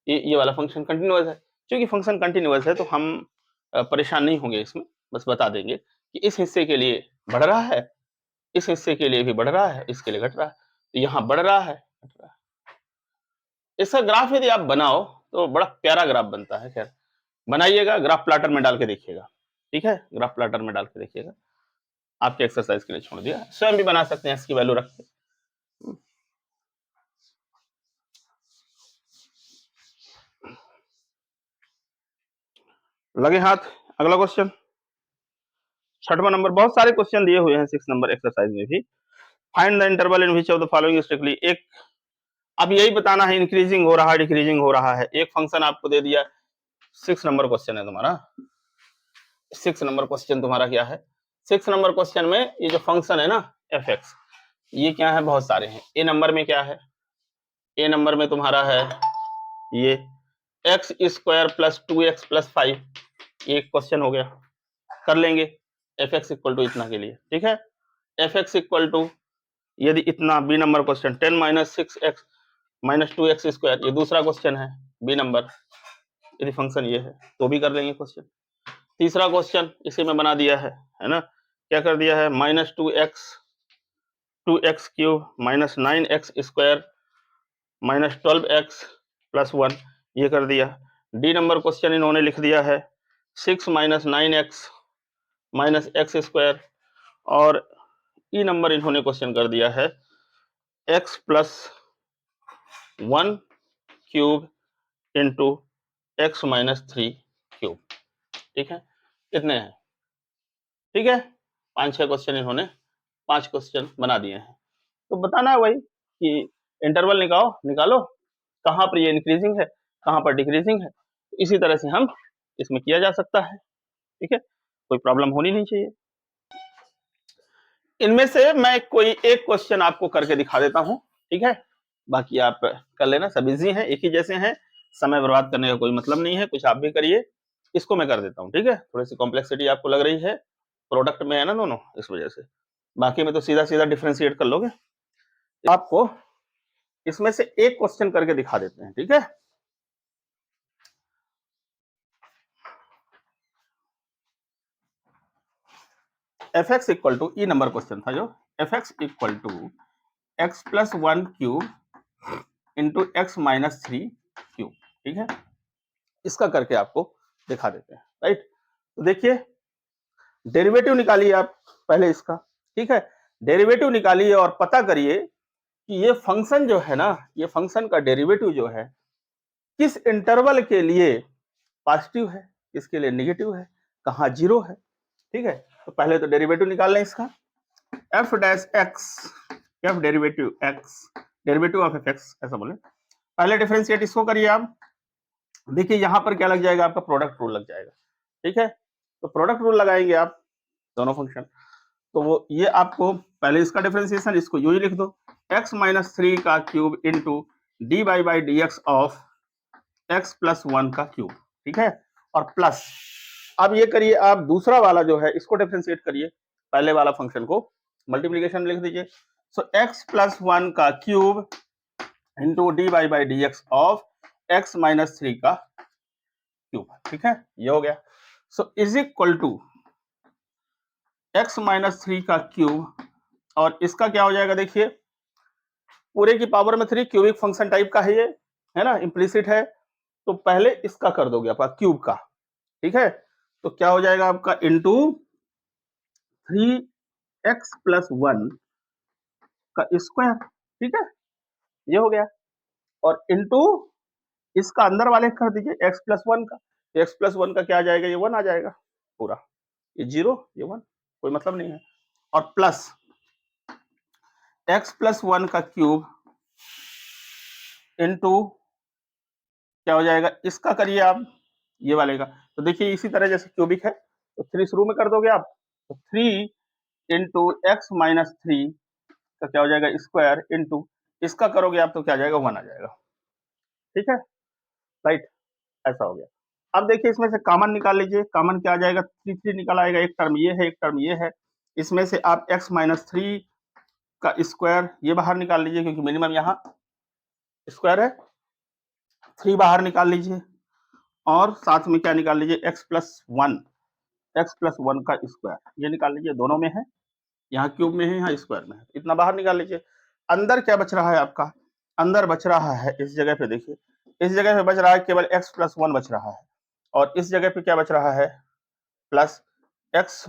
ये वाला फंक्शन कंटिन्यूअस है, चूंकि फंक्शन कंटिन्यूअस है तो हम परेशान नहीं होंगे इसमें, बस बता देंगे कि इस हिस्से के लिए बढ़ रहा है, इस हिस्से के लिए भी बढ़ रहा है, इसके लिए घट रहा है, तो यहाँ बढ़ रहा है, घट रहा है। इसका ग्राफ यदि आप बनाओ तो बड़ा प्यारा ग्राफ बनता है। खैर बनाइएगा, ग्राफ प्लाटर में डाल के देखिएगा, ठीक है, ग्राफ प्लाटर में डाल के देखिएगा, आपके एक्सरसाइज के लिए छोड़ दिया, स्वयं भी बना सकते हैं इसकी वैल्यू रख के। लगे हाथ, अगला क्वेश्चन 6वां नंबर। बहुत सारे क्वेश्चन दिए हुए हैं 6 नंबर एक्सरसाइज में भी। Find the interval in which of the following strictly, एक अब यही बताना है इंक्रीजिंग हो रहा है डिक्रीजिंग हो रहा है। एक फंक्शन आपको दे दिया, 6 नंबर क्वेश्चन है तुम्हारा, 6 नंबर क्वेश्चन तुम्हारा क्या है, 6 नंबर क्वेश्चन में ये जो फंक्शन है ना एफ एक्स, ये क्या है, बहुत सारे हैं। ए नंबर में क्या है, ए नंबर में तुम्हारा है ये x square plus 2x plus 5, ये एक क्वेश्चन हो गया, कर लेंगे। एफ एक्स इक्वल टू इतना के लिए, ठीक है, एफ एक्स इक्वल टू यदि इतना, B number question 10 minus 6x minus 2x square, ये दूसरा क्वेश्चन है बी नंबर, यदि फंक्शन ये है तो भी कर लेंगे क्वेश्चन। तीसरा क्वेश्चन इसी में बना दिया है ना, क्या कर दिया है, minus 2x cube minus 9x square minus 12x plus 1, ये कर दिया। डी नंबर क्वेश्चन इन्होंने लिख दिया है 6 minus 9x minus x square, और ई नंबर इन्होंने क्वेश्चन कर दिया है x plus 1 cube into x minus 3 cube, ठीक है, इतने हैं, ठीक है। 5-6 क्वेश्चन इन्होंने 5 क्वेश्चन बना दिए हैं। तो बताना है वही कि इंटरवल निकालो कहाँ पर ये इंक्रीजिंग है कहाँ पर डिक्रीजिंग है, इसी तरह से हम इसमें किया जा सकता है, ठीक है, कोई प्रॉब्लम होनी नहीं चाहिए। इनमें से मैं कोई एक क्वेश्चन आपको करके दिखा देता हूं, ठीक है, बाकी आप कर लेना, सब इजी हैं, एक ही जैसे हैं, समय बर्बाद करने का कोई मतलब नहीं है, कुछ आप भी करिए, इसको मैं कर देता हूं, ठीक है। थोड़ी सी कॉम्प्लेक्सिटी आपको लग रही है, प्रोडक्ट में है ना दोनों, इस वजह से, बाकी में तो सीधा सीधा डिफरेंशिएट कर लोगे। आपको इसमें से एक क्वेश्चन करके दिखा देते हैं, ठीक है। F x equal to, E number question था जो, f x equal to x plus 1 cube into x minus 3 cube, ठीक है, इसका करके आपको दिखा देते हैं, राइट। तो देखिए डेरिवेटिव निकालिए आप पहले इसका, ठीक है, डेरिवेटिव निकालिए और पता करिए कि ये फंक्शन जो है ना, ये फंक्शन का डेरिवेटिव जो है किस इंटरवल के लिए पॉजिटिव है, किसके लिए नेगेटिव है, कहाँ जीरो है, ठीक है। तो पहले तो डेरिवेटिव निकाल लें इसका, F dash x, F derivative x, derivative of F x ऐसा बोले, पहले डिफरेंशिएट इसको करिए आप। देखिए यहां पर क्या लग जाएगा, आपका प्रोडक्ट रूल लग जाएगा, ठीक है। तो प्रोडक्ट रूल लगाएंगे आप दोनों फंक्शन, तो वो ये आपको पहले इसका डिफरेंशिएशन, इसको यू ही लिख दो, x माइनस 3 का cube into d by by d x of x plus 1 का क्यूब, ठीक है, और प्लस, अब ये करिए आप दूसरा वाला जो है इसको डिफरेंशिएट करिए, पहले वाला फंक्शन को मल्टीप्लीकेशन लिख दीजिए, सो x प्लस 1 का cube into d by by d x of x minus 3 का क्यूब, ठीक है, ये हो गया। So is equal to x minus 3 का क्यूब, और इसका क्या हो जाएगा, देखिए पूरे की पावर में 3, क्यूबिक फंक्शन टाइप का है ये, है ना, इम्प्लिसिट है, तो पहले इसका कर दोगे आपका क्यूब का, ठीक है, तो क्या हो जाएगा आपका इंटू 3x प्लस 1 का स्क्वायर, ठीक है, ये हो गया, और इंटू इसका अंदर वाले कर दीजिए x प्लस 1 का, x प्लस 1 का क्या आ जाएगा, ये 1 आ जाएगा पूरा, ये 0 ये 1, कोई मतलब नहीं है, और प्लस x प्लस 1 का क्यूब इंटू क्या हो जाएगा, इसका करिए आप ये वाले का, तो देखिए इसी तरह जैसे क्यूबिक है तो 3 शुरू में कर दोगे आप, तो 3 इंटू एक्स माइनस 3 का क्या हो जाएगा स्क्वायर इंटू इसका करोगे आप तो क्या आ जाएगा 1 आ जाएगा, ठीक है, राइट, ऐसा हो गया। अब देखिए इसमें से कॉमन निकाल लीजिए, कॉमन क्या आ जाएगा, 3 निकल आएगा, एक टर्म ये है एक टर्म ये है, इसमें से आप x माइनस 3 का स्क्वायर ये बाहर निकाल लीजिए क्योंकि मिनिमम यहाँ स्क्वायर है, 3 बाहर निकाल लीजिए, और साथ में क्या निकाल लीजिए x प्लस 1 का स्क्वायर ये निकाल लीजिए, दोनों में है, यहाँ क्यूब में है यहाँ स्क्वायर में है, इतना बाहर निकाल लीजिए। अंदर क्या बच रहा है आपका, अंदर बच रहा है इस जगह पे देखिए इस जगह पे बच रहा है केवल x प्लस 1 बच रहा है, और इस जगह पे क्या बच रहा है, प्लस x,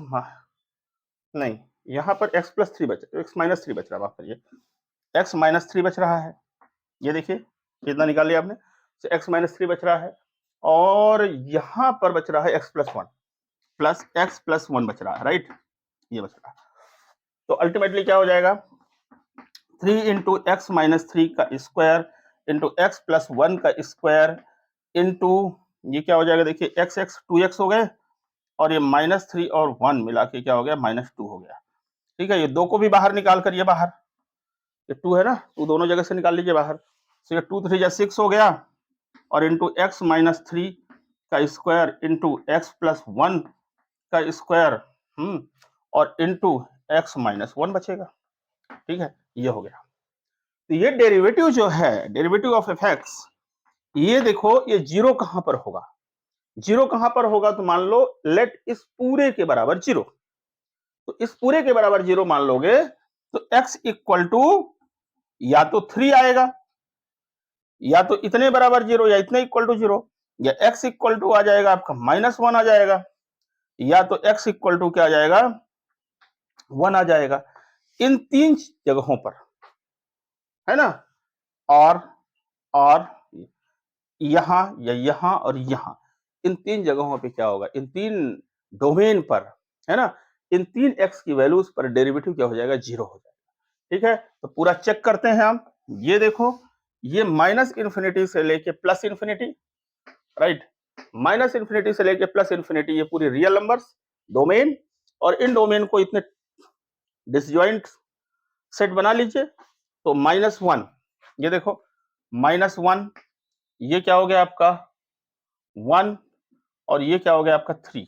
नहीं यहाँ पर x प्लस 3 बच, x माइनस 3 बच रहा है, माफ करिए, x माइनस 3 बच रहा है। ये देखिए कितना निकाल लिया आपने, तो x माइनस 3 बच रहा है, और यहाँ पर बच रहा है x plus 1, plus x plus 1 बच रहा है, राइट, ये बच रहा है। तो अल्टीमेटली क्या हो जाएगा, 3 इंटू एक्स माइनस 3 का स्क्वायर इंटू एक्स प्लस 1 का स्क्वायर इंटू ये क्या हो जाएगा, देखिए x x 2x हो गए, और ये माइनस 3 और 1 मिला के क्या हो गया, माइनस 2 हो गया। ठीक है, ये 2 को भी बाहर निकाल कर, ये बाहर, ये 2 है ना, 2 दोनों जगह से निकाल लीजिए बाहर, तो ये 2 3 जा 6 हो गया, और इंटू एक्स माइनस 3 का स्क्वायर इंटू एक्स प्लस 1 का स्क्वायर, और इंटू एक्स माइनस 1 बचेगा। ठीक है, ये हो गया। तो ये डेरिवेटिव जो है, डेरिवेटिव ऑफ एफ एक्स, ये देखो ये जीरो कहां पर होगा, जीरो कहां पर होगा, तो मान लो लेट इस पूरे के बराबर जीरो, तो इस पूरे के बराबर जीरो मान लोगे तो x इक्वल टू या तो 3 आएगा, या तो इतने बराबर जीरो, या इतने इक्वल टू जीरो, या x इक्वल टू आ जाएगा आपका -1 आ जाएगा, या तो x इक्वल टू क्या आ जाएगा, 1 आ जाएगा। इन 3 जगहों पर, है ना, और यहां या यहां और यहां, इन 3 जगहों पे क्या होगा, इन 3 डोमेन पर, है ना, इन 3 x की वैल्यूज पर डेरिवेटिव क्या हो जाएगा, जीरो हो जाएगा। ठीक है, तो पूरा चेक करते हैं हम। ये देखो, ये माइनस इन्फिनिटी से लेके plus infinity, right, minus infinity से लेके प्लस इन्फिनिटी, ये पूरी रियल नंबर्स डोमेन, और इन डोमेन को इतने डिसजॉइंट सेट बना लीजिए। तो -1, ये देखो -1, ये क्या हो गया आपका 1, और ये क्या हो गया आपका 3।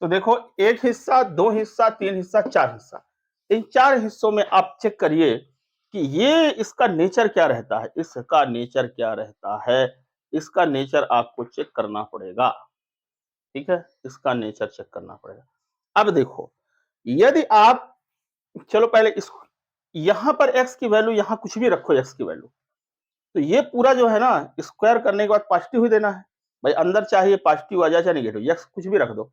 तो देखो एक हिस्सा, 2 हिस्सा, 3 हिस्सा, 4 हिस्सा, इन 4 हिस्सों में आप चेक करिए कि ये इसका नेचर क्या रहता है, इसका नेचर क्या रहता है, इसका नेचर आपको चेक करना पड़ेगा। ठीक है, इसका नेचर चेक करना पड़ेगा। अब देखो, यदि आप, चलो पहले इस, यहां पर x की वैल्यू, यहां कुछ भी रखो x की वैल्यू, तो ये पूरा जो है ना, स्क्वायर करने के बाद पॉजिटिव ही देना है भाई, अंदर चाहे पॉजिटिव आ जाए चाहे नेगेटिव, x कुछ भी रख दो,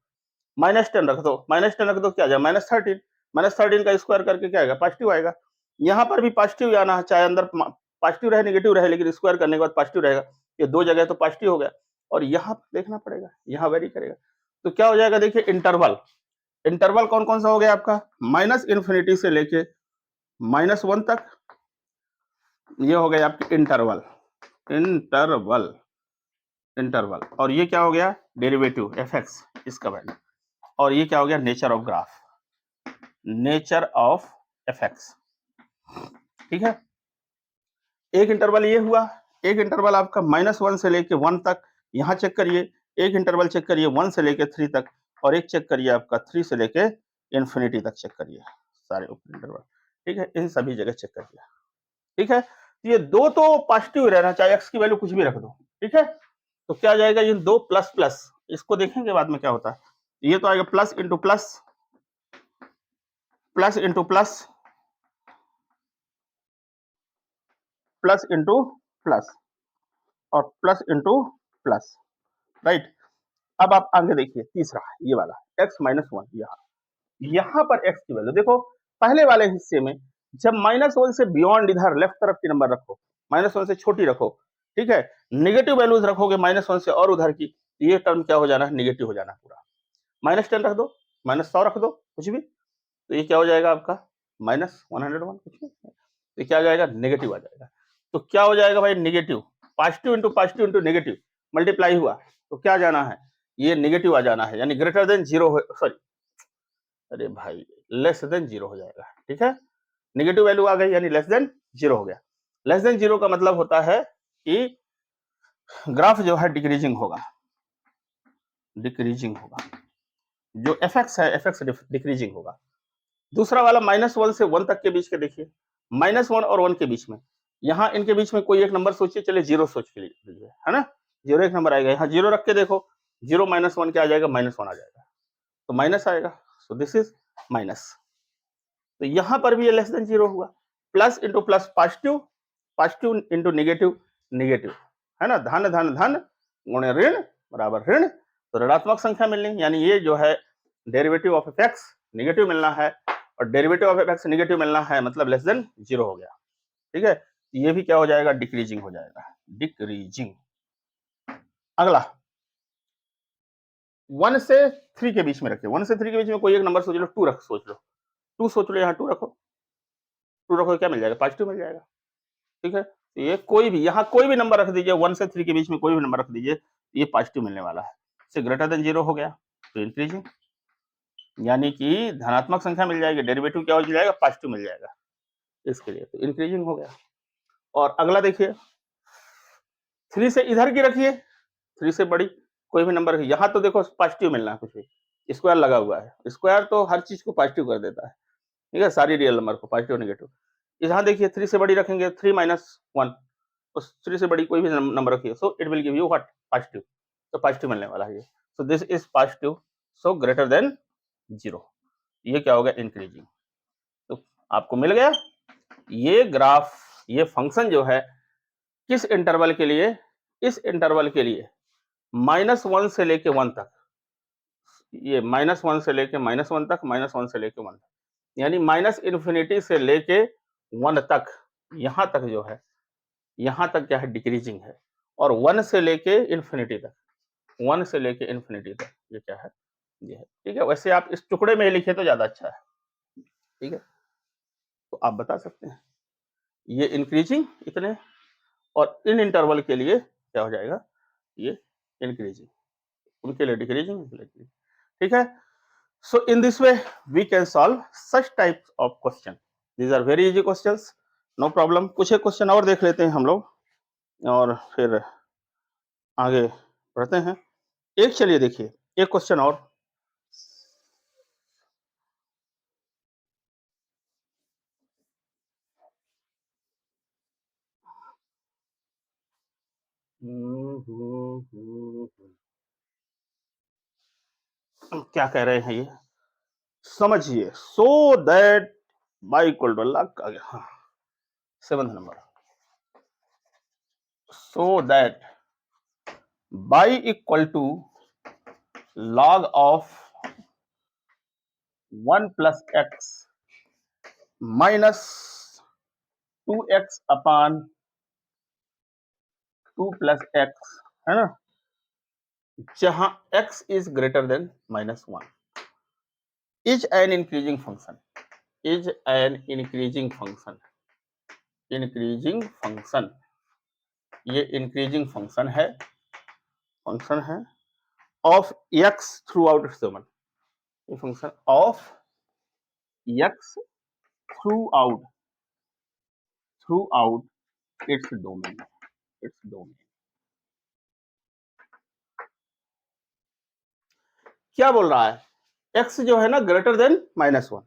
-10 रख दो, -10 रख दो, क्या आ जाए -13, -13 का स्क्वायर करके क्या आएगा, पॉजिटिव आएगा। यहाँ पर भी पॉजिटिव आना है, चाहे अंदर पॉजिटिव रहे नेगेटिव रहे, लेकिन स्क्वायर करने के बाद पॉजिटिव रहेगा, ये 2 जगह तो पॉजिटिव हो गया, और यहाँ देखना पड़ेगा, यहाँ वेरी करेगा, तो क्या हो जाएगा, देखिए इंटरवल, इंटरवल कौन कौन सा हो गया आपका, माइनस इन्फिनिटी से लेके -1 तक, ये हो गया आपकी इंटरवल, इंटरवल, इंटरवल, और ये क्या हो गया, डेरिवेटिव एफ एक्स, इसका वैल्यू, और ये क्या हो गया, nature of graph, nature of F x. ठीक है, एक इंटरवल ये हुआ, एक इंटरवल आपका -1 से लेके 1 तक, यहां चेक करिए, एक इंटरवल चेक करिए 1 से लेके 3 तक, और एक चेक करिए आपका 3 से लेके इंफिनिटी तक चेक करिए, सारे इंटरवल। ठीक है, इन सभी जगह चेक करिए। ठीक है, ये 2 तो पॉजिटिव रहना, चाहे x की वैल्यू कुछ भी रख दो। ठीक है, तो क्या आ जाएगा, ये 2 प्लस प्लस, इसको देखेंगे बाद में क्या होता है, ये तो आएगा plus into plus, plus into plus, plus into plus, और प्लस इंटू प्लस, राइट। अब आप आगे देखिए, तीसरा ये वाला x -1, यहाँ पर x की वैल्यू देखो, पहले वाले हिस्से में जब -1 से बियॉन्ड इधर लेफ्ट तरफ की नंबर रखो, -1 से छोटी रखो, ठीक है, नेगेटिव वैल्यूज रखोगे -1 से और उधर की, ये टर्म क्या हो जाना, नेगेटिव हो जाना पूरा, -10 रख दो, -100 रख दो, कुछ भी, तो ये क्या हो जाएगा आपका -101, कुछ भी, तो क्या आ जाएगा, नेगेटिव आ जाएगा। तो क्या हो जाएगा भाई, negative, positive into negative multiply हुआ, तो क्या जाना है, ये नेगेटिव आ जाना है, यानी ग्रेटर देन जीरो, सॉरी, अरे भाई लेस देन जीरो हो जाएगा। ठीक है, नेगेटिव वैल्यू आ गई, यानी लेस देन जीरो हो गया। लेस देन जीरो का मतलब होता है कि ग्राफ जो है डिक्रीजिंग होगा, डिक्रीजिंग होगा, जो एफ एक्स है, एफ एक्स डिक्रीजिंग होगा। दूसरा वाला -1 से 1 तक के बीच के देखिए, -1 और 1 के बीच में, यहाँ इनके बीच में कोई एक नंबर सोचिए, चलिए जीरो सोच के लीजिए, है ना, जीरो एक नंबर आएगा, यहाँ जीरो रख के देखो, जीरो -1 क्या आ जाएगा, -1 आ जाएगा, तो माइनस आएगा, सो दिस इज माइनस। तो यहां पर भी ये लेस देन जीरो हुआ, plus into plus positive, positive into negative, negative, है ना, धन धन धन गुणे ऋण बराबर ऋण, तो ऋणात्मक संख्या मिलनी, यानी ये जो है derivative of F x negative मिलना है, और derivative of F x negative मिलना है मतलब लेस देन 0 हो गया, ठीक है। ये भी क्या हो जाएगा, डिक्रीजिंग हो जाएगा, डिक्रीजिंग। अगला 1 से 3 के बीच में रखिए, 1 से 3 के बीच में कोई एक नंबर सोच लो, 2 रख सोच लो, 2 सोच लो, यहाँ 2 रखो, 2 रखो, क्या मिल जाएगा, पॉजिटिव मिल जाएगा, ठीक है। ये कोई भी, यहाँ कोई भी नंबर रख दीजिए, 1 से 3 के बीच में कोई भी नंबर रख दीजिए, ये पॉजिटिव मिलने वाला है, से ग्रेटर देन 0 हो गया तो इंक्रीजिंग, यानी कि धनात्मक संख्या मिल जाएगी, डेरिवेटिव क्या हो जाएगा, पॉजिटिव मिल जाएगा इसके लिए, तो इंक्रीजिंग हो गया। और अगला देखिए 3 से इधर की रखिए, 3 से बड़ी कोई भी नंबर, यहाँ तो देखो पॉजिटिव मिलना है, कुछ भी स्क्वायर लगा हुआ है, स्क्वायर तो हर चीज को पॉजिटिव कर देता है, ठीक है, सारी रियल नंबर को पॉजिटिव नेगेटिव। यहाँ देखिए 3 से बड़ी रखेंगे 3 माइनस 1, उस 3 से बड़ी कोई भी नंबर रखिए, so it will give you what, positive, तो पॉजिटिव मिलने वाला है ये, सो this is positive, so greater than 0, ये क्या होगा, इंक्रीजिंग। तो आपको मिल गया ये ग्राफ, ये फंक्शन जो है किस इंटरवल के लिए, इस इंटरवल के लिए -1 से लेके 1 तक, ये -1 से लेके -1 तक, -1 से लेके 1 तक, यानी -इन्फिनिटी से लेके 1 तक, यहां तक जो है, यहां तक क्या है, डिक्रीजिंग है, और 1 से लेके इन्फिनिटी तक, 1 से लेके इन्फिनिटी तक ये क्या है, ये है, ठीक है। वैसे आप इस टुकड़े में लिखे तो ज्यादा अच्छा है, ठीक है, तो आप बता सकते हैं ये इंक्रीजिंग इतने, और इन इंटरवल के लिए क्या हो जाएगा, ये इंक्रीजिंग, उनके लिए डिक्रीजिंग, ठीक है। So in this way we can solve such types of question, these are very easy questions, no problem. कुछ एक क्वेश्चन और देख लेते हैं हम लोग और फिर आगे बढ़ते हैं। एक चलिए देखिए एक क्वेश्चन और, क्या कह रहे हैं ये समझिए, so that by equal to log आ गया, हाँ 7th number, so that y equal to log of 1 plus x minus 2x upon 2 plus x, है ना, जहां x is greater than -1 is an increasing function, is an increasing function, increasing function, ये increasing function है of x throughout its domain, ये function of x throughout its domain, its domain, क्या बोल रहा है, x जो है ना ग्रेटर देन -1,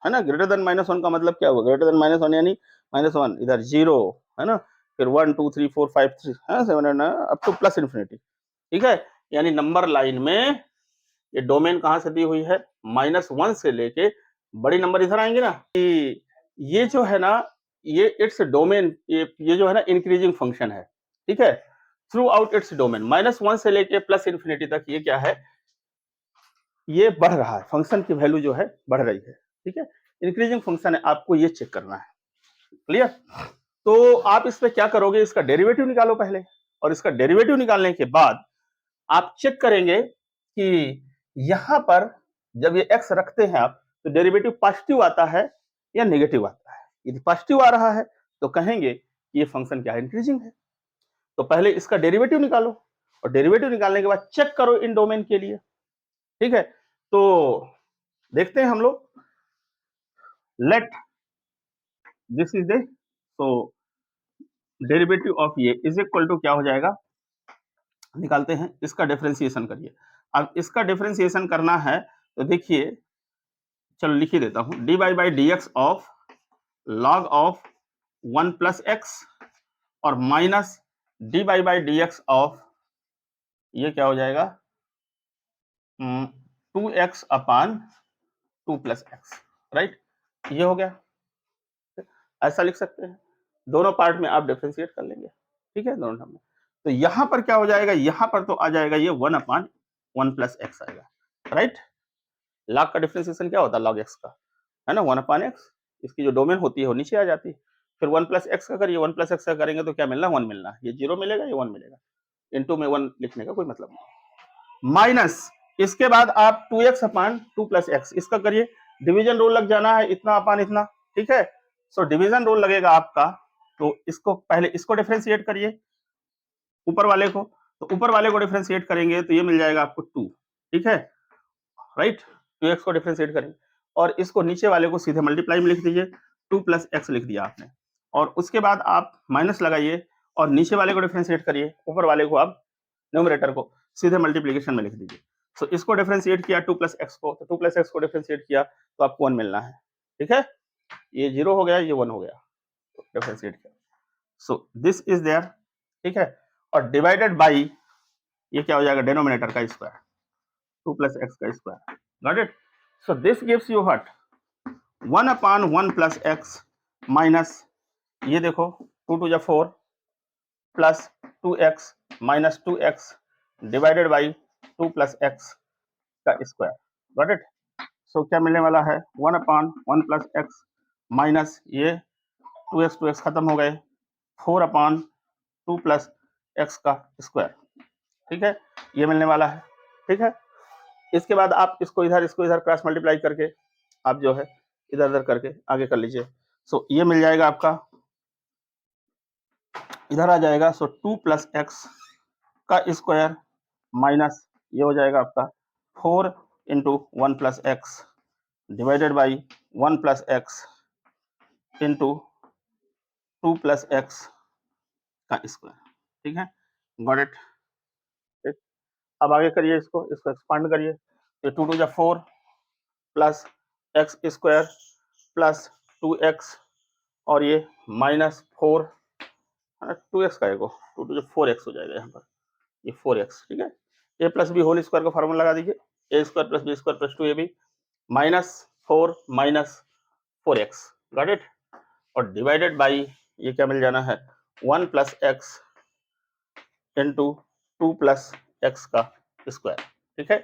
है ना, ग्रेटर देन -1 का मतलब क्या हुआ, ग्रेटर देन -1 यानी -1 इधर 0, है ना, फिर 1 2 3 4 5 6 है 7 अप टू प्लस इन्फिनिटी, ठीक है, यानी नंबर लाइन में ये डोमेन कहां से दी हुई है, -1 से लेके बड़ी नंबर इधर आएंगे ना, ये जो है ना, ये इट्स डोमेन, ये जो है ना इंक्रीजिंग फंक्शन है, ठीक है, थ्रू आउट इट्स डोमेन, -1 से लेके प्लस इन्फिनिटी तक ये क्या है, ये बढ़ रहा है, फंक्शन की वैल्यू जो है बढ़ रही है, ठीक है, इंक्रीजिंग फंक्शन है, आपको ये चेक करना है, क्लियर। तो आप इस पे क्या करोगे, इसका डेरिवेटिव निकालो पहले, और इसका डेरिवेटिव निकालने के बाद आप चेक करेंगे कि यहां पर जब ये x रखते हैं आप, तो डेरिवेटिव पॉजिटिव आता है या नेगेटिव आता है, यदि पॉजिटिव आ रहा है तो कहेंगे कि ये फंक्शन क्या है, इंक्रीजिंग है। तो पहले इसका डेरिवेटिव निकालो, और डेरिवेटिव निकालने के बाद चेक करो इन डोमेन के लिए, ठीक है। तो देखते हैं हम लोग, let this is the, so derivative of ये इज इक्वल टू क्या हो जाएगा, निकालते हैं, इसका डिफरेंशिएशन करिए। अब इसका डिफरेंशिएशन करना है तो देखिए, चलो लिख ही देता हूं, d y by d x of log of 1 plus x और minus d y by d x of, ये क्या हो जाएगा, 2x अपान 2 प्लस एक्स, राइट, ये हो गया, ऐसा लिख सकते हैं, दोनों पार्ट में आप डिफरेंशिएट कर लेंगे, ठीक है, दोनों टर्म में। तो यहां पर क्या हो जाएगा, यहां पर तो आ जाएगा ये 1/1 प्लस एक्स आएगा, राइट। लॉग का डिफरेंशिएशन क्या होता है, लॉग एक्स का, है ना, 1/x। इसकी जो डोमेन होती है वो नीचे आ जाती है। फिर 1 प्लस एक्स का करिए, 1 प्लस एक्स का करेंगे तो क्या मिलना, 1 मिलना, ये 0 मिलेगा, ये 1 मिलेगा, इनटू में 1 लिखने का कोई मतलब नहीं। माइनस इसके बाद आप 2x अपान 2 प्लस एक्स, इसका करिए, डिवीजन रूल लग जाना है, इतना अपान इतना, ठीक है। सो डिवीजन रूल लगेगा आपका, तो इसको पहले इसको डिफरेंशिएट करिए ऊपर वाले को, तो ऊपर वाले को डिफरेंशिएट करेंगे तो ये मिल जाएगा आपको 2, ठीक है, राइट। 2x को डिफरेंशिएट करेंगे और इसको नीचे वाले को सीधे मल्टीप्लाई में लिख दीजिए, 2 प्लस एक्स लिख दिया आपने, और उसके बाद आप माइनस लगाइए और नीचे वाले को डिफरेंशिएट करिए, ऊपर वाले को आप न्यूमरेटर को सीधे मल्टीप्लिकेशन में लिख दीजिए। सो इसको डिफरेंशिएट किया 2 प्लस एक्स को, तो 2 प्लस एक्स को डिफरेंशिएट किया तो आपको 1 मिलना है, ठीक है। ये 0 हो गया, ये 1 हो गया, तो डिफरेंशिएट किया, सो दिस इज देयर, ठीक है। और डिवाइडेड बाई ये क्या हो जाएगा, डिनोमिनेटर का स्क्वायर, 2 प्लस एक्स का square, got it. So this gives you what, 1/1 plus x minus, ये देखो 2 टू जा 4 plus 2x minus 2x divided by 2 plus x का स्क्वायर, गॉट इट। सो क्या मिलने वाला है, 1/1 प्लस एक्स माइनस ये 2x खत्म हो गए, 4/2 प्लस एक्स का स्क्वायर, ठीक है, ये मिलने वाला है, ठीक है। इसके बाद आप इसको इधर क्रॉस मल्टीप्लाई करके आप जो है इधर उधर करके आगे कर लीजिए। सो ये मिल जाएगा आपका, इधर आ जाएगा, सो 2 प्लस एक्स का स्क्वायर माइनस ये हो जाएगा आपका 4 into 1 plus x divided by 1 plus x into 2 plus x का स्क्वायर, ठीक है, गॉट इट। अब आगे करिए, इसको एक्सपांड करिए, तो 2 टू जा 4 plus x square plus 2x और ये माइनस 4, 2x का एगो 2 टू जा 4x हो जाएगा यहाँ पर, ये 4x, ठीक है। A plus b whole square का फॉर्मूला लगा दीजिए, a square plus b square plus 2ab minus 4 minus 4x, got it. और डिवाइडेड बाई ये क्या मिल जाना है, 1 plus x into 2 plus x का स्क्वायर, ठीक है।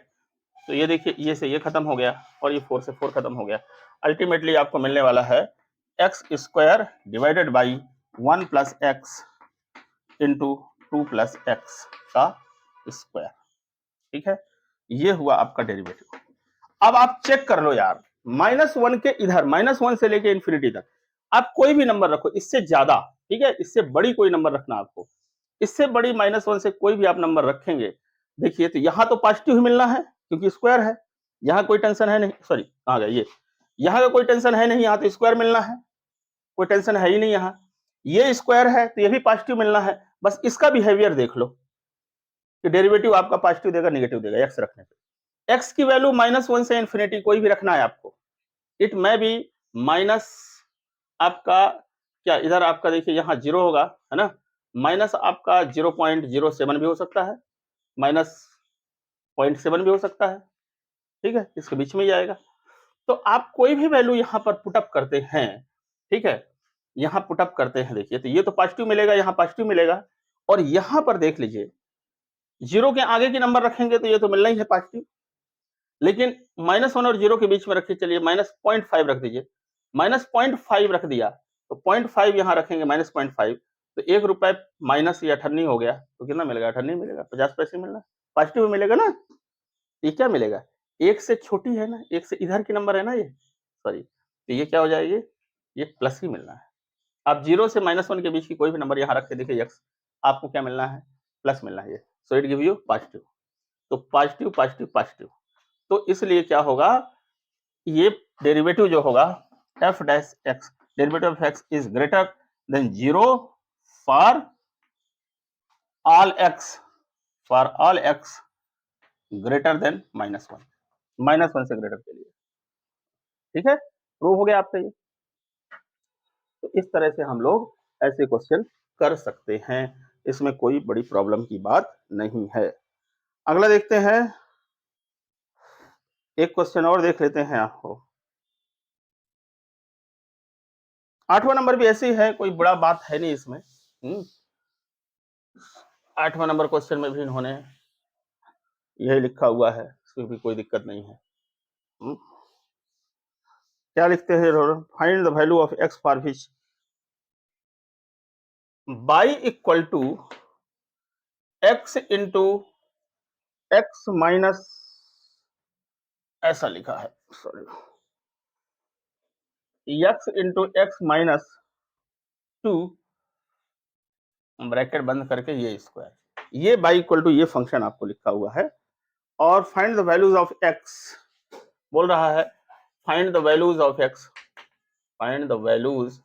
तो ये देखिए, ये से ये खत्म हो गया और ये 4 से 4 खत्म हो गया, अल्टीमेटली आपको मिलने वाला है x square divided by 1 plus x into 2 plus x का स्क्वायर, ठीक है। ये हुआ आपका डेरिवेटिव। अब आप चेक कर लो यार, -1 के इधर, -1 से लेके इन्फिनिटी तक आप कोई भी नंबर रखो, इससे ज्यादा, ठीक है, इससे बड़ी कोई नंबर रखना आपको, इससे बड़ी -1 से कोई भी आप नंबर रखेंगे, देखिए तो यहां तो पॉजिटिव ही मिलना है क्योंकि स्क्वायर है, यहां कोई टेंशन है नहीं, सॉरी कहां गया ये, यहां का कोई टेंशन है नहीं, यहां तो स्क्वायर मिलना है, कोई टेंशन है ही नहीं, यहाँ ये स्क्वायर है तो ये भी पॉजिटिव मिलना है, बस इसका बिहेवियर देख लो कि डेरिवेटिव आपका पॉजिटिव देगा निगेटिव देगा एक्स रखने पे। एक्स की वैल्यू -1 से इन्फिनिटी कोई भी रखना है आपको, इट में भी माइनस आपका क्या, इधर आपका देखिए यहाँ 0 होगा, है ना, माइनस आपका 0.07 भी हो सकता है, -0.7 भी हो सकता है, ठीक है, इसके बीच में ही आएगा। तो आप कोई भी वैल्यू यहाँ पर पुटअप करते हैं, ठीक है, यहाँ पुटअप करते हैं, देखिए तो ये तो पॉजिटिव मिलेगा, यहाँ पॉजिटिव मिलेगा, और यहाँ पर देख लीजिए 0 के आगे की नंबर रखेंगे तो ये तो मिलना ही है पॉजिटिव, लेकिन -1 और 0 के बीच में रखिए, चलिए -0.5 रख दीजिए, -0.5 रख दिया तो 0.5 यहाँ रखेंगे, -0.5 तो 1 रुपए माइनस ये 98 हो गया, तो कितना मिलेगा, 98 मिलेगा, 50 पैसे मिलना, पॉजिटिव मिलेगा ना। ये क्या मिलेगा, एक से छोटी है ना, एक से इधर की नंबर है ना ये, सॉरी, तो ये क्या हो जाएगी, ये प्लस ही मिलना है। आप 0 से -1 के बीच की कोई भी नंबर यहाँ रख के देखिए एक्स, आपको क्या मिलना है, प्लस मिलना है, ये so it give you positive, तो पॉजिटिव पॉजिटिव पॉजिटिव, तो इसलिए क्या होगा, ये डेरिवेटिव जो होगा f dash x, derivative of x is greater than 0 for all x greater than -1, -1 से ग्रेटर के लिए, ठीक है, प्रूव हो गया आपका ये। तो इस तरह से हम लोग ऐसे क्वेश्चन कर सकते हैं, इसमें कोई बड़ी प्रॉब्लम की बात नहीं है। अगला देखते हैं, एक क्वेश्चन और देख लेते हैं आपको, 8वां नंबर भी ऐसे ही है, कोई बड़ा बात है नहीं इसमें। 8वां नंबर क्वेश्चन में भी इन्होंने यही लिखा हुआ है, इसमें भी कोई दिक्कत नहीं है। क्या लिखते हैं? Find the value of x for which y equal to x into x minus, ऐसा लिखा है, sorry, x into x minus 2 bracket बंद करके ये स्क्वायर, ये y इक्वल टू ये फंक्शन आपको लिखा हुआ है। और find the values of x, बोल रहा है find the values of x, find the values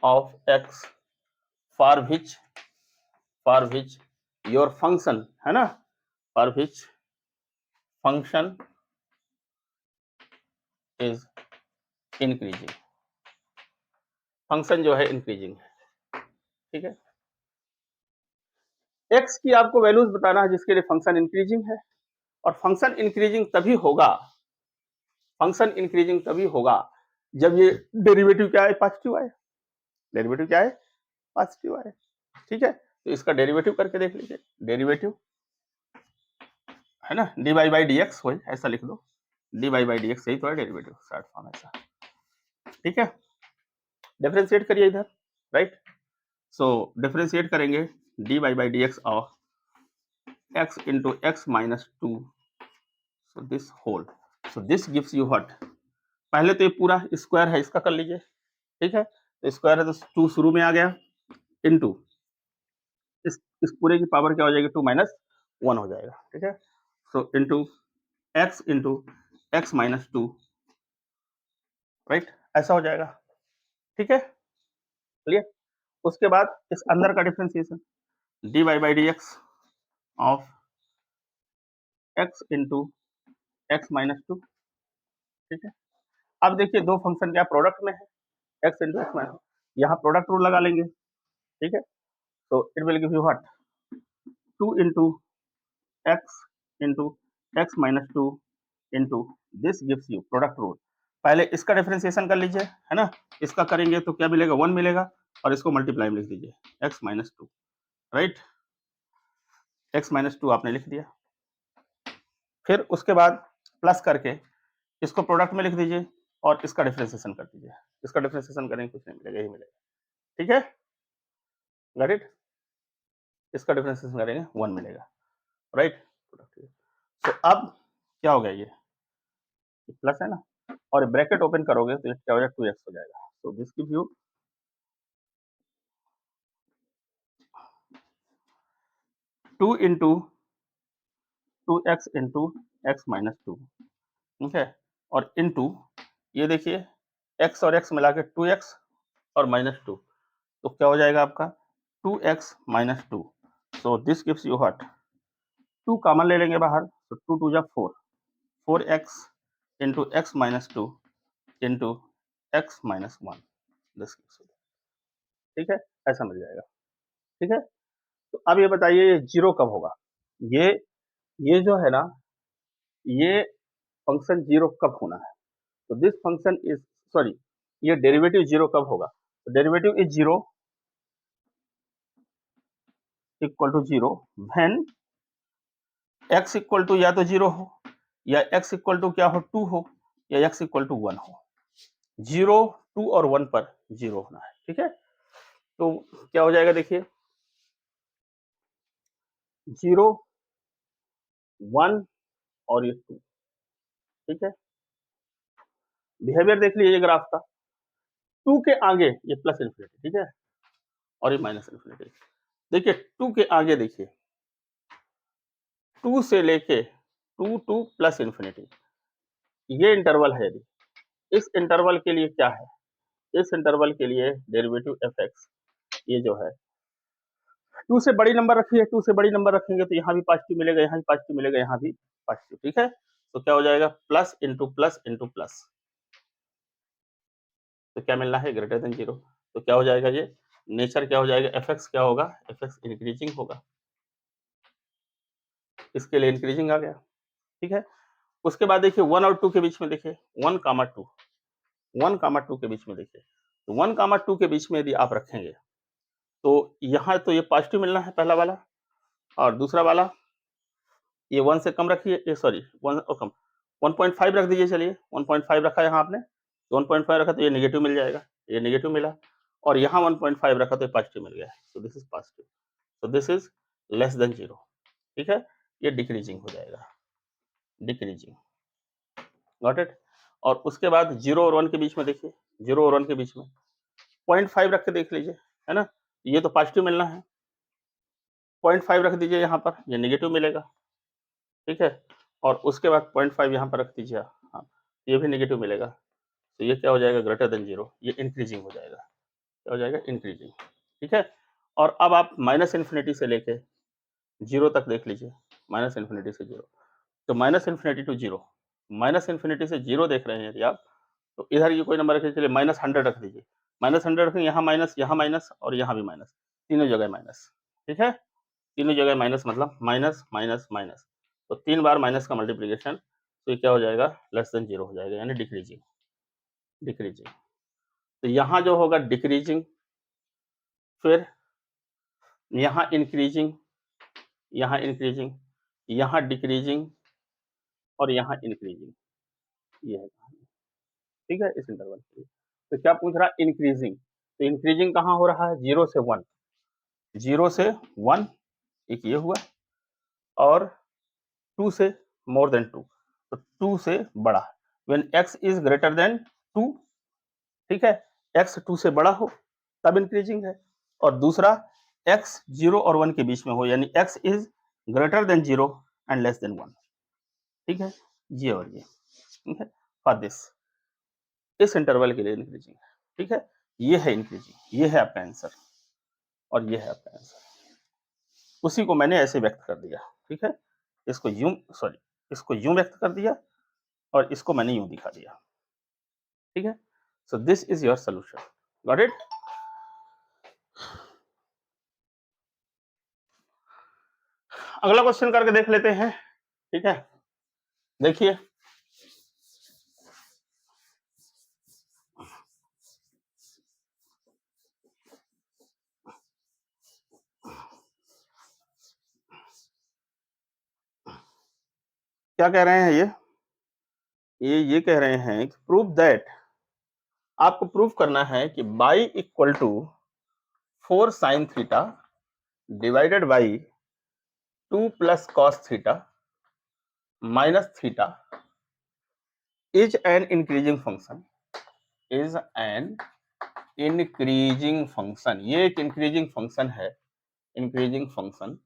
of x for which your function, है ना, for which function is increasing, function जो है इंक्रीजिंग है, ठीक है। x की आपको वैल्यूज बताना है जिसके लिए फंक्शन इंक्रीजिंग है, और फंक्शन इंक्रीजिंग तभी होगा, फंक्शन इंक्रीजिंग तभी होगा जब ये डेरिवेटिव क्या है, पॉजिटिव आए, डेरिवेटिव क्या है, पॉजिटिव आए, ठीक है। तो इसका डेरिवेटिव करके देख लीजिए, डेरिवेटिव है ना, dy बाई डी एक्स, वही ऐसा लिख दो, dy बाई डी एक्स, यही तो है डेरिवेटिव, शॉर्ट फॉर्म ऐसा, ठीक है। डिफरेंशिएट करिए इधर, राइट, सो डिफरेंशिएट करेंगे dy by d x of x into x minus 2, so this whole, so this gives you what, पहले तो ये पूरा स्क्वायर है, इसका कर लीजिए, ठीक है। तो स्क्वायर है तो 2 शुरू में आ गया, इनटू इस पूरे की पावर क्या हो जाएगी, 2 माइनस 1 हो जाएगा, ठीक है। सो इनटू x माइनस 2, राइट, ऐसा हो जाएगा, ठीक है, क्लियर। उसके बाद इस अंदर का differentiation dy by d x of x into x minus 2, ठीक है। अब देखिए दो फंक्शन क्या प्रोडक्ट में है, x इंटू एक्स माइनस, यहाँ प्रोडक्ट रूल लगा लेंगे, ठीक है। तो it will give you what, 2 into x minus 2 into this gives you product rule. पहले इसका डिफरेंशिएशन कर लीजिए, है ना, इसका करेंगे तो क्या मिलेगा, 1 मिलेगा, और इसको मल्टीप्लाई में लिख दीजिए, x minus 2, right, x minus 2 आपने लिख दिया। फिर उसके बाद प्लस करके इसको प्रोडक्ट में लिख दीजिए और इसका डिफरेंशिएशन कर दीजिए, इसका डिफरेंशिएशन करेंगे कुछ नहीं मिलेगा, यही मिलेगा, ठीक है, गॉट इट। इसका डिफरेंशिएशन करेंगे 1 मिलेगा, राइट। तो अब क्या हो गया, ये प्लस है ना, और ब्रैकेट ओपन करोगे तो क्या हो जाएगा, 2x हो जाएगा। So this give you 2 into 2x into x minus 2, ठीक है, और इंटू ये देखिए x और x मिला के 2x और माइनस 2, तो क्या हो जाएगा आपका 2x minus 2। So this gives you what, 2 common ले लेंगे बाहर, तो 2 2 जा 4, 4x into x minus 2 into x minus 1, ठीक है, ऐसा मिल जाएगा, ठीक है। तो अब ये बताइए ये जीरो कब होगा, ये जो है ना, ये फंक्शन जीरो कब होना है, तो दिस फंक्शन इज, सॉरी, ये डेरिवेटिव जीरो कब होगा, तो derivative is zero equal to zero when x equal to या तो जीरो हो, या x इक्वल टू क्या हो, 2 हो, या x इक्वल टू 1 हो, 0, 2 और 1 पर जीरो होना है, ठीक है। तो क्या हो जाएगा, देखिए 0, 1 और ये 2, ठीक है। बिहेवियर देख लीजिए ग्राफ का, 2 के आगे ये प्लस इन्फिनिटी, ठीक है, और ये माइनस इन्फिनिटी। देखिए 2 के आगे देखिए 2 से लेके 2 टू प्लस इन्फिनिटी, ये इंटरवल है। यदि इस इंटरवल के लिए क्या है, इस इंटरवल के लिए डेरिवेटिव एफ एक्स, ये जो है 2 से बड़ी नंबर रखिए, 2 से बड़ी नंबर रखेंगे तो यहाँ भी पॉजिटिव मिलेगा, यहाँ भी पॉजिटिव मिलेगा, यहाँ भी पॉजिटिव, ठीक है। तो क्या हो जाएगा, plus into plus into plus, तो क्या मिलना है, ग्रेटर देन जीरो। तो क्या हो जाएगा, ये नेचर क्या हो जाएगा, एफ एक्स क्या होगा, एफ एक्स इंक्रीजिंग होगा, इसके लिए इंक्रीजिंग आ गया, ठीक है। उसके बाद देखिए 1 और 2 के बीच में, देखिए 1 कामा 2, 1 कामा 2 के बीच में देखिए, तो 1 कामा 2 के बीच में यदि आप रखेंगे तो यहाँ तो ये पॉजिटिव मिलना है पहला वाला, और दूसरा वाला ये 1 से कम रखिए, ये सॉरी 1 और कम 1.5 रख दीजिए। चलिए 1.5 रखा यहाँ आपने, 1.5 रखा तो ये नेगेटिव मिल जाएगा, ये नेगेटिव मिला, और यहाँ 1.5 रखा तो ये पॉजिटिव मिल गया। सो this is positive, so this is less than 0। ठीक है, ये डिक्रीजिंग हो जाएगा, डिक्रीजिंग, गॉट इट। और उसके बाद 0 और 1 के बीच में देखिए, 0 और 1 के बीच में 0.5 रख के देख लीजिए, है ना, ये तो पॉजिटिव मिलना है, 0.5 रख दीजिए यहाँ पर, ये नेगेटिव मिलेगा। ठीक है, और उसके बाद 0.5 यहाँ पर रख दीजिए, हाँ, ये भी नेगेटिव मिलेगा। तो ये क्या हो जाएगा, ग्रेटर देन 0, ये इंक्रीजिंग हो जाएगा। क्या हो जाएगा, इंक्रीजिंग। ठीक है, और अब आप माइनस इन्फिनिटी से लेके 0 तक देख लीजिए, माइनस इन्फिनिटी से 0, तो minus infinity to 0, minus infinity से 0 देख रहे हैं यदि आप, तो इधर ये कोई नंबर रखिए, चलिए -100 रख दीजिए, -100 रखें, यहाँ माइनस और यहाँ भी माइनस, तीनों जगह माइनस। ठीक है, तीनों जगह माइनस मतलब माइनस माइनस माइनस, तो 3 बार माइनस का मल्टीप्लीकेशन, तो ये क्या हो जाएगा, लेस देन 0 हो जाएगा, यानी डिक्रीजिंग, डिक्रीजिंग। तो यहाँ जो होगा डिक्रीजिंग, फिर यहाँ इंक्रीजिंग, यहाँ इंक्रीजिंग, यहाँ डिक्रीजिंग, और यहाँ इंक्रीजिंग, ये है कहानी। ठीक है, इस इंटरवल के लिए। तो क्या पूछ रहा है, इंक्रीजिंग, तो इंक्रीजिंग कहाँ हो रहा है, 0 से 1, 0 से 1 एक ये हुआ, और 2 से मोर देन 2, तो 2 से बड़ा, when x is greater then 2। ठीक है, x 2 से बड़ा हो तब इंक्रीजिंग है, और दूसरा x 0 और 1 के बीच में हो, यानी x is greater than 0 and less than 1। ठीक है, ये और ये। ठीक है, फॉर दिस, इस इंटरवल के लिए इंक्रीजिंग है। ठीक है, ये है इंक्रीजिंग, ये है आपका आंसर, और ये है आपका आंसर। उसी को मैंने ऐसे व्यक्त कर दिया। ठीक है, इसको यूं, सॉरी, इसको यूं व्यक्त कर दिया, और इसको मैंने यूं दिखा दिया। ठीक है, so this is your solution, got it. अगला क्वेश्चन करके देख लेते हैं। ठीक है, देखिए क्या कह रहे हैं, ये कह रहे हैं कि प्रूव दैट, आपको प्रूव करना है कि y equal to 4 sine theta divided by 2 plus cos theta minus theta is an increasing function, is an increasing function, ये एक इंक्रीजिंग फंक्शन है, increasing function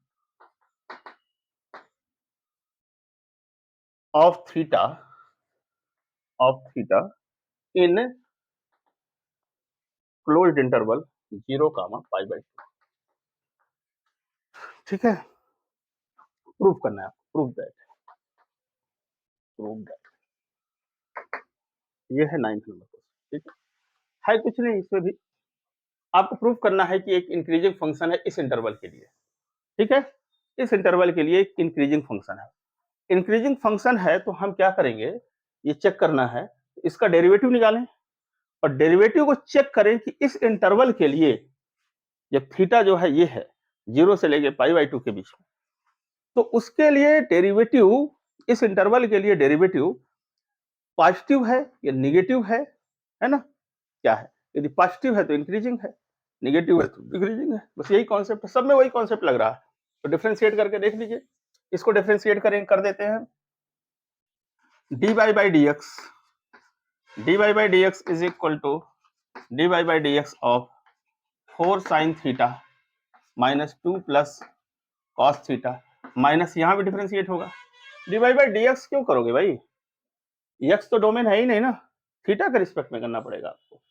of theta in closed interval 0, pi by 2। ठीक है, prove करना है, prove that, prove that, ये है 9th number question. ठीक है कुछ नहीं, इसमें भी आपको प्रूव करना है कि एक इंक्रीजिंग फंक्शन है इस इंटरवल के लिए। ठीक है, इस इंटरवल के लिए एक इंक्रीजिंग फंक्शन है, इंक्रीजिंग फंक्शन है, तो हम क्या करेंगे, ये चेक करना है, इसका डेरिवेटिव निकालें, और डेरिवेटिव को चेक करें कि इस इंटरवल के लिए जब थीटा जो है ये है 0 से लेके पाई बाई 2 के बीच में, तो उसके लिए डेरिवेटिव, इस इंटरवल के लिए डेरिवेटिव पॉजिटिव है या निगेटिव है ना, क्या है, यदि पॉजिटिव है तो इंक्रीजिंग है, नेगेटिव है तो डिक्रीजिंग है, बस यही कॉन्सेप्ट है, सब में वही कॉन्सेप्ट लग रहा है। तो डिफरेंशिएट करके देख लीजिए, इसको डिफरेंशिएट करें, कर देते हैं, dy by dx, dy by dx is equal to dy by dx of 4 sin theta minus 2 plus cos theta, minus यहाँ भी डिफरेंशिएट होगा, dy by dx क्यों करोगे भाई, x तो डोमेन है ही नहीं ना, थीटा के रिस्पेक्ट में करना पड़ेगा आपको,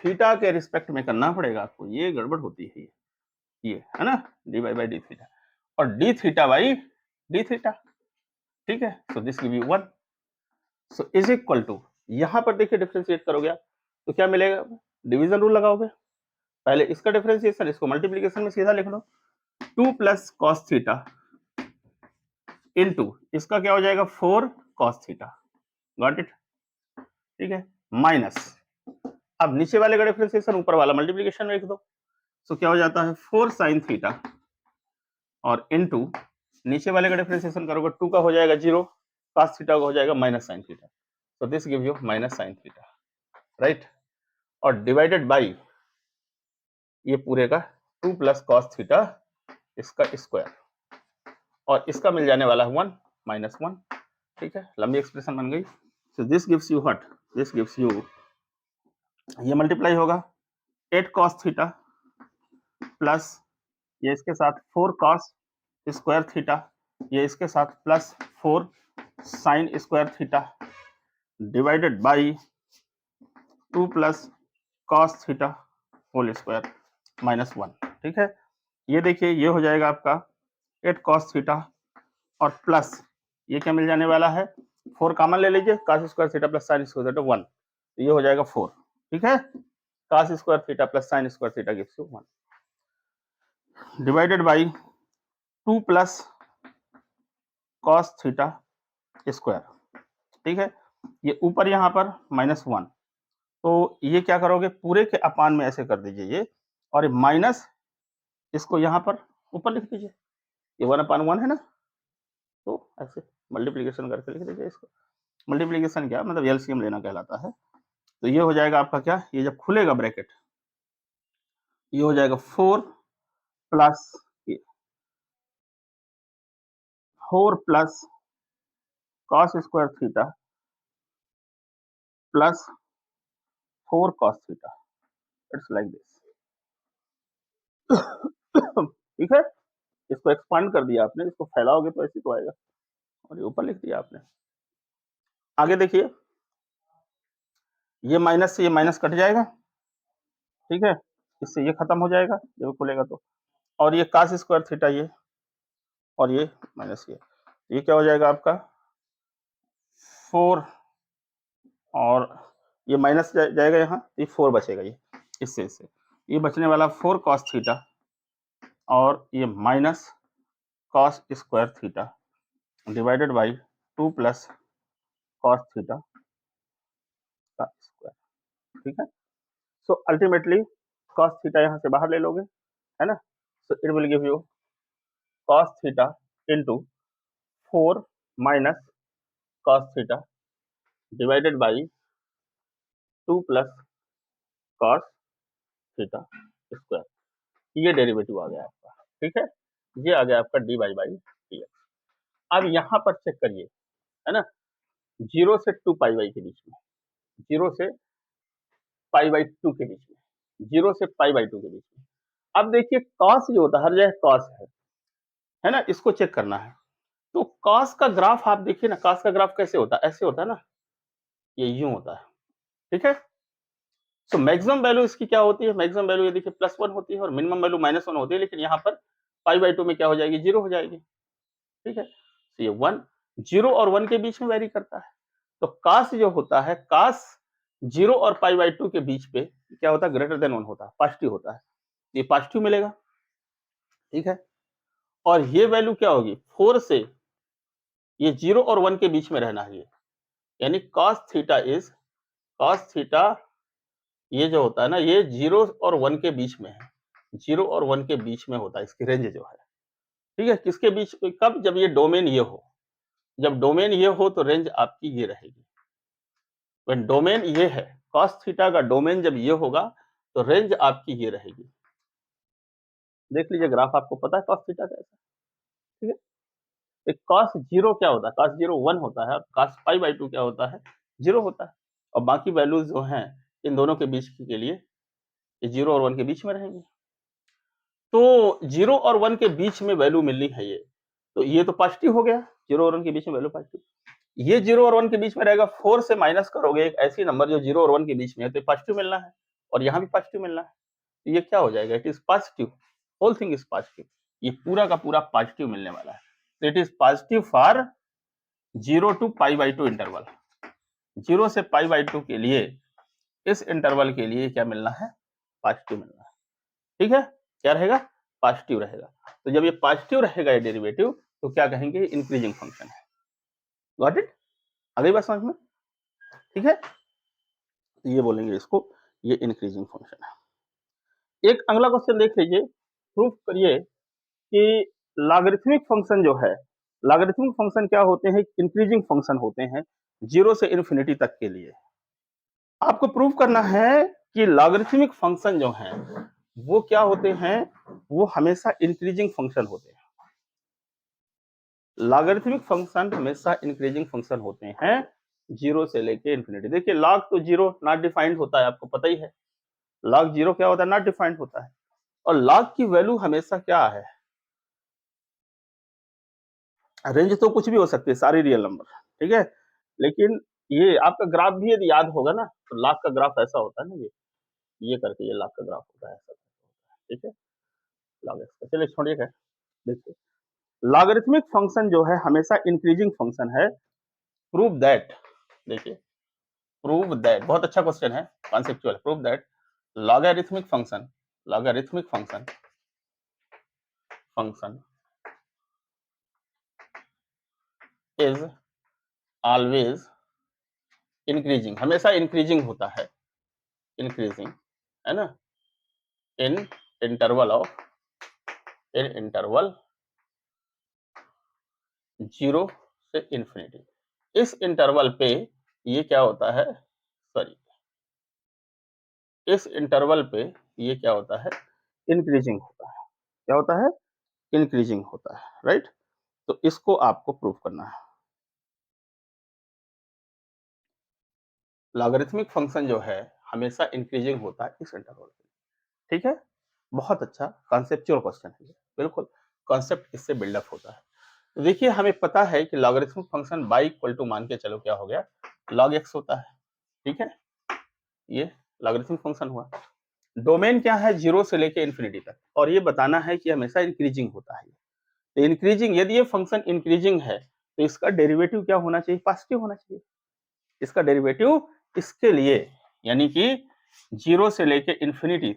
थीटा के रिस्पेक्ट में करना पड़ेगा आपको, ये गड़बड़ होती है ये है ना, dy by d थीटा, और d theta by d theta. ठीक है, so this will be 1, so is equal to, यहां पर देखिए डिफरेंशिएट करोगे आप तो क्या मिलेगा, डिवीजन रूल लगाओगे, पहले इसका डिफरेंशिएशन, इसको मल्टीप्लिकेशन में सीधा लिख लो, 2 प्लस कॉस थीटा इनटू इसका क्या हो जाएगा 4 कॉस थीटा, गॉट इट। ठीक है, माइनस, अब नीचे वाले का डिफरेंशिएशन ऊपर वाला मल्टीप्लिकेशन में लिख दो, सो क्या हो जाता है 4 साइन थीटा और इनटू नीचे वाले का डिफरेंशिएशन करोगे 2 का हो जाएगा 0, cos थीटा का हो जाएगा minus sine theta, so this gives you minus sine theta, right. और डिवाइडेड बाई ये पूरे का 2 प्लस कॉस थीटा इसका स्क्वायर, और इसका मिल जाने वाला है 1 माइनस 1, ठीक है, लंबी एक्सप्रेशन बन गई। So this gives you what, this gives you, ये मल्टीप्लाई होगा 8 कॉस थीटा प्लस ये इसके साथ 4 कॉस स्क्वायर थीटा, ये इसके साथ plus 4 sine square theta divided by 2 plus cos theta whole square minus 1, ठीक है। ये देखिए ये हो जाएगा आपका 8 कॉस थीटा और प्लस ये क्या मिल जाने वाला है, 4 कॉमन ले लीजिए, cos square theta plus sign square theta 1, तो ये हो जाएगा 4, ठीक है। Cos square theta plus sign square theta gives you 1 divided by 2 plus cos theta square, ठीक है। ये ऊपर यहाँ पर माइनस 1, तो ये क्या करोगे पूरे के अपान में ऐसे कर दीजिए ये, और ये माइनस इसको यहाँ पर ऊपर लिख दीजिए, ये 1/1 है ना, तो ऐसे मल्टीप्लिकेशन करके लिख दीजिए इसको। मल्टीप्लिकेशन क्या मतलब एलसीएम लेना कहलाता है। तो ये हो जाएगा आपका क्या, ये जब खुलेगा ब्रैकेट ये हो जाएगा 4 plus 4 plus cos square theta plus 4 cos theta, it's like this, ठीक है। इसको एक्सपांड कर दिया आपने, इसको फैलाओगे तो ऐसे तो आएगा, और ये ऊपर लिख दिया आपने। आगे देखिए ये माइनस से ये माइनस कट जाएगा, ठीक है, इससे ये खत्म हो जाएगा जब खुलेगा तो, और ये cos स्क्वायर थीटा ये, और ये माइनस ये क्या हो जाएगा आपका 4, और ये माइनस जाएगा यहाँ, ये 4 बचेगा, ये इससे ये बचने वाला 4 cos थीटा और ये minus cos square theta divided by 2 plus cos theta का स्क्वायर, ठीक है। सो अल्टीमेटली cos थीटा यहाँ से बाहर ले लोगे, है ना, so it will give you cos theta into 4 minus cos theta divided by 2 plus cos theta square, ये डेरिवेटिव आ गया आपका, ठीक है। ये आ गया आपका dy बाई dx। अब यहाँ पर चेक करिए, है ना, 0 से 2 पाई बाई के बीच में, 0 से पाई बाई 2 के बीच में, 0 से पाई बाई 2 के बीच में। अब देखिए cos जो होता है हर जगह cos है ना, इसको चेक करना है। तो cos का ग्राफ आप देखिए ना, cos का ग्राफ कैसे होता है, ऐसे होता है ना, ये यूं होता है, ठीक है। तो मैक्सिमम वैल्यू इसकी क्या होती है, मैक्सिमम वैल्यू ये देखिए +1 होती है और मिनिमम वैल्यू -1 होती है, लेकिन यहाँ पर पाई बाई 2 में क्या हो जाएगी, 0 हो जाएगी, ठीक है। तो ये 1 0 और 1 के बीच में वैरी करता है। तो cos जो होता है, cos 0 और पाई बाई 2 के बीच पे क्या होता है, ग्रेटर देन 1 होता है, पॉजिटिव होता है, ये पॉजिटिव मिलेगा, ठीक है। और ये वैल्यू क्या होगी 4 से ये 0 और 1 के बीच में रहना है ये, यानी cos theta is, cos theta ये जो होता है ना, ये 0 और 1 के बीच में है, 0 और 1 के बीच में होता है इसकी रेंज जो है, ठीक है। किसके बीच, कब, जब ये डोमेन ये हो, जब डोमेन ये हो तो रेंज आपकी ये रहेगी। व्हेन डोमेन ये है, cos थीटा का डोमेन जब ये होगा तो रेंज आपकी ये रहेगी। देख लीजिए ग्राफ, आपको पता है cos थीटा कैसा, ठीक है। cos 0 क्या होता है, cos 0 1 होता है, और cos पाई बाई 2 क्या होता है, 0 होता है, और बाकी वैल्यूज जो हैं इन दोनों के बीच के लिए ये 0 और 1 के बीच में रहेंगी। तो 0 और 1 के बीच में वैल्यू मिलनी है ये, तो ये तो पॉजिटिव हो गया, 0 और 1 के बीच में वैल्यू पॉजिटिव, ये 0 और 1 के बीच में रहेगा, 4 से माइनस करोगे एक ऐसी नंबर जो 0 और 1 के बीच में है, तो पॉजिटिव मिलना है, और यहाँ भी पॉजिटिव मिलना है, तो ये क्या हो जाएगा, it is positive, whole thing is positive, ये पूरा का पूरा पॉजिटिव मिलने वाला है। तो it is positive for 0 to pi by 2 interval, 0 से पाई बाई 2 के लिए, इस इंटरवल के लिए क्या मिलना है, पॉजिटिव मिलना है, ठीक है। क्या रहेगा, पॉजिटिव रहेगा। तो जब ये पॉजिटिव रहेगा ये डेरिवेटिव, तो क्या कहेंगे, इंक्रीजिंग फंक्शन है। गॉट इट, आ गई बात समझ में, ठीक है। तो ये बोलेंगे इसको, ये इंक्रीजिंग फंक्शन है। एक अगला क्वेश्चन देख लीजिए, प्रूफ करिए कि लॉगरिथमिक फंक्शन जो है, लॉगरिथमिक फंक्शन क्या होते हैं, इंक्रीजिंग फंक्शन होते हैं 0 से इन्फिनिटी तक के लिए। आपको प्रूव करना है कि लॉगरिथमिक फंक्शन जो हैं वो क्या होते हैं, वो हमेशा इंक्रीजिंग फंक्शन होते हैं। लॉगरिथमिक फंक्शन हमेशा इंक्रीजिंग फंक्शन होते हैं 0 से लेके इन्फिनिटी। देखिए लॉग तो 0 नॉट डिफाइंड होता है, आपको पता ही है। लॉग 0 क्या होता है, नॉट डिफाइंड होता है। और लॉग की वैल्यू हमेशा क्या है, रेंज तो कुछ भी हो सकती है, सारी रियल नंबर, ठीक है। लेकिन ये आपका ग्राफ भी यदि याद होगा ना, तो लॉग का ग्राफ ऐसा होता है ना, ये करके ये लॉग का ग्राफ होता है ऐसा, ठीक है। लॉग एक्स का, चलिए छोड़िए खैर। देखिए लॉगरिथमिक फंक्शन जो है हमेशा इंक्रीजिंग फंक्शन है। प्रूव दैट, देखिए प्रूव दैट, बहुत अच्छा क्वेश्चन है, conceptual. Prove that logarithmic function, logarithmic function function is always increasing, हमेशा इंक्रीजिंग होता है, इंक्रीजिंग, है ना, इन इंटरवल ऑफ, इन इंटरवल 0 से इंफिनिटी। इस इंटरवल पे ये क्या होता है, सॉरी, इस इंटरवल पे ये क्या होता है, इंक्रीजिंग होता है। क्या होता है, इंक्रीजिंग होता है, राइट। तो इसको आपको प्रूव करना है। लॉगरिथमिक फंक्शन जो है हमेशा इंक्रीजिंग होता है इस इंटरवल पे, ठीक है। बहुत अच्छा कॉन्सेप्चुअल क्वेश्चन है, बिल्कुल कॉन्सेप्ट इससे बिल्डअप होता है। तो देखिए हमें पता है कि logarithmic function y equal to, मान के चलो क्या हो गया, log x होता है, ठीक है। ये लॉगरिथमिक फंक्शन हुआ। डोमेन क्या है, 0 से लेके इन्फिनिटी तक, और ये बताना है कि हमेशा इंक्रीजिंग होता है। तो इंक्रीजिंग, यदि ये फंक्शन इंक्रीजिंग है तो इसका डेरिवेटिव क्या होना चाहिए, पॉजिटिव होना चाहिए। इसका डेरिवेटिव इसके लिए, यानी कि 0 से लेके इन्फिनिटी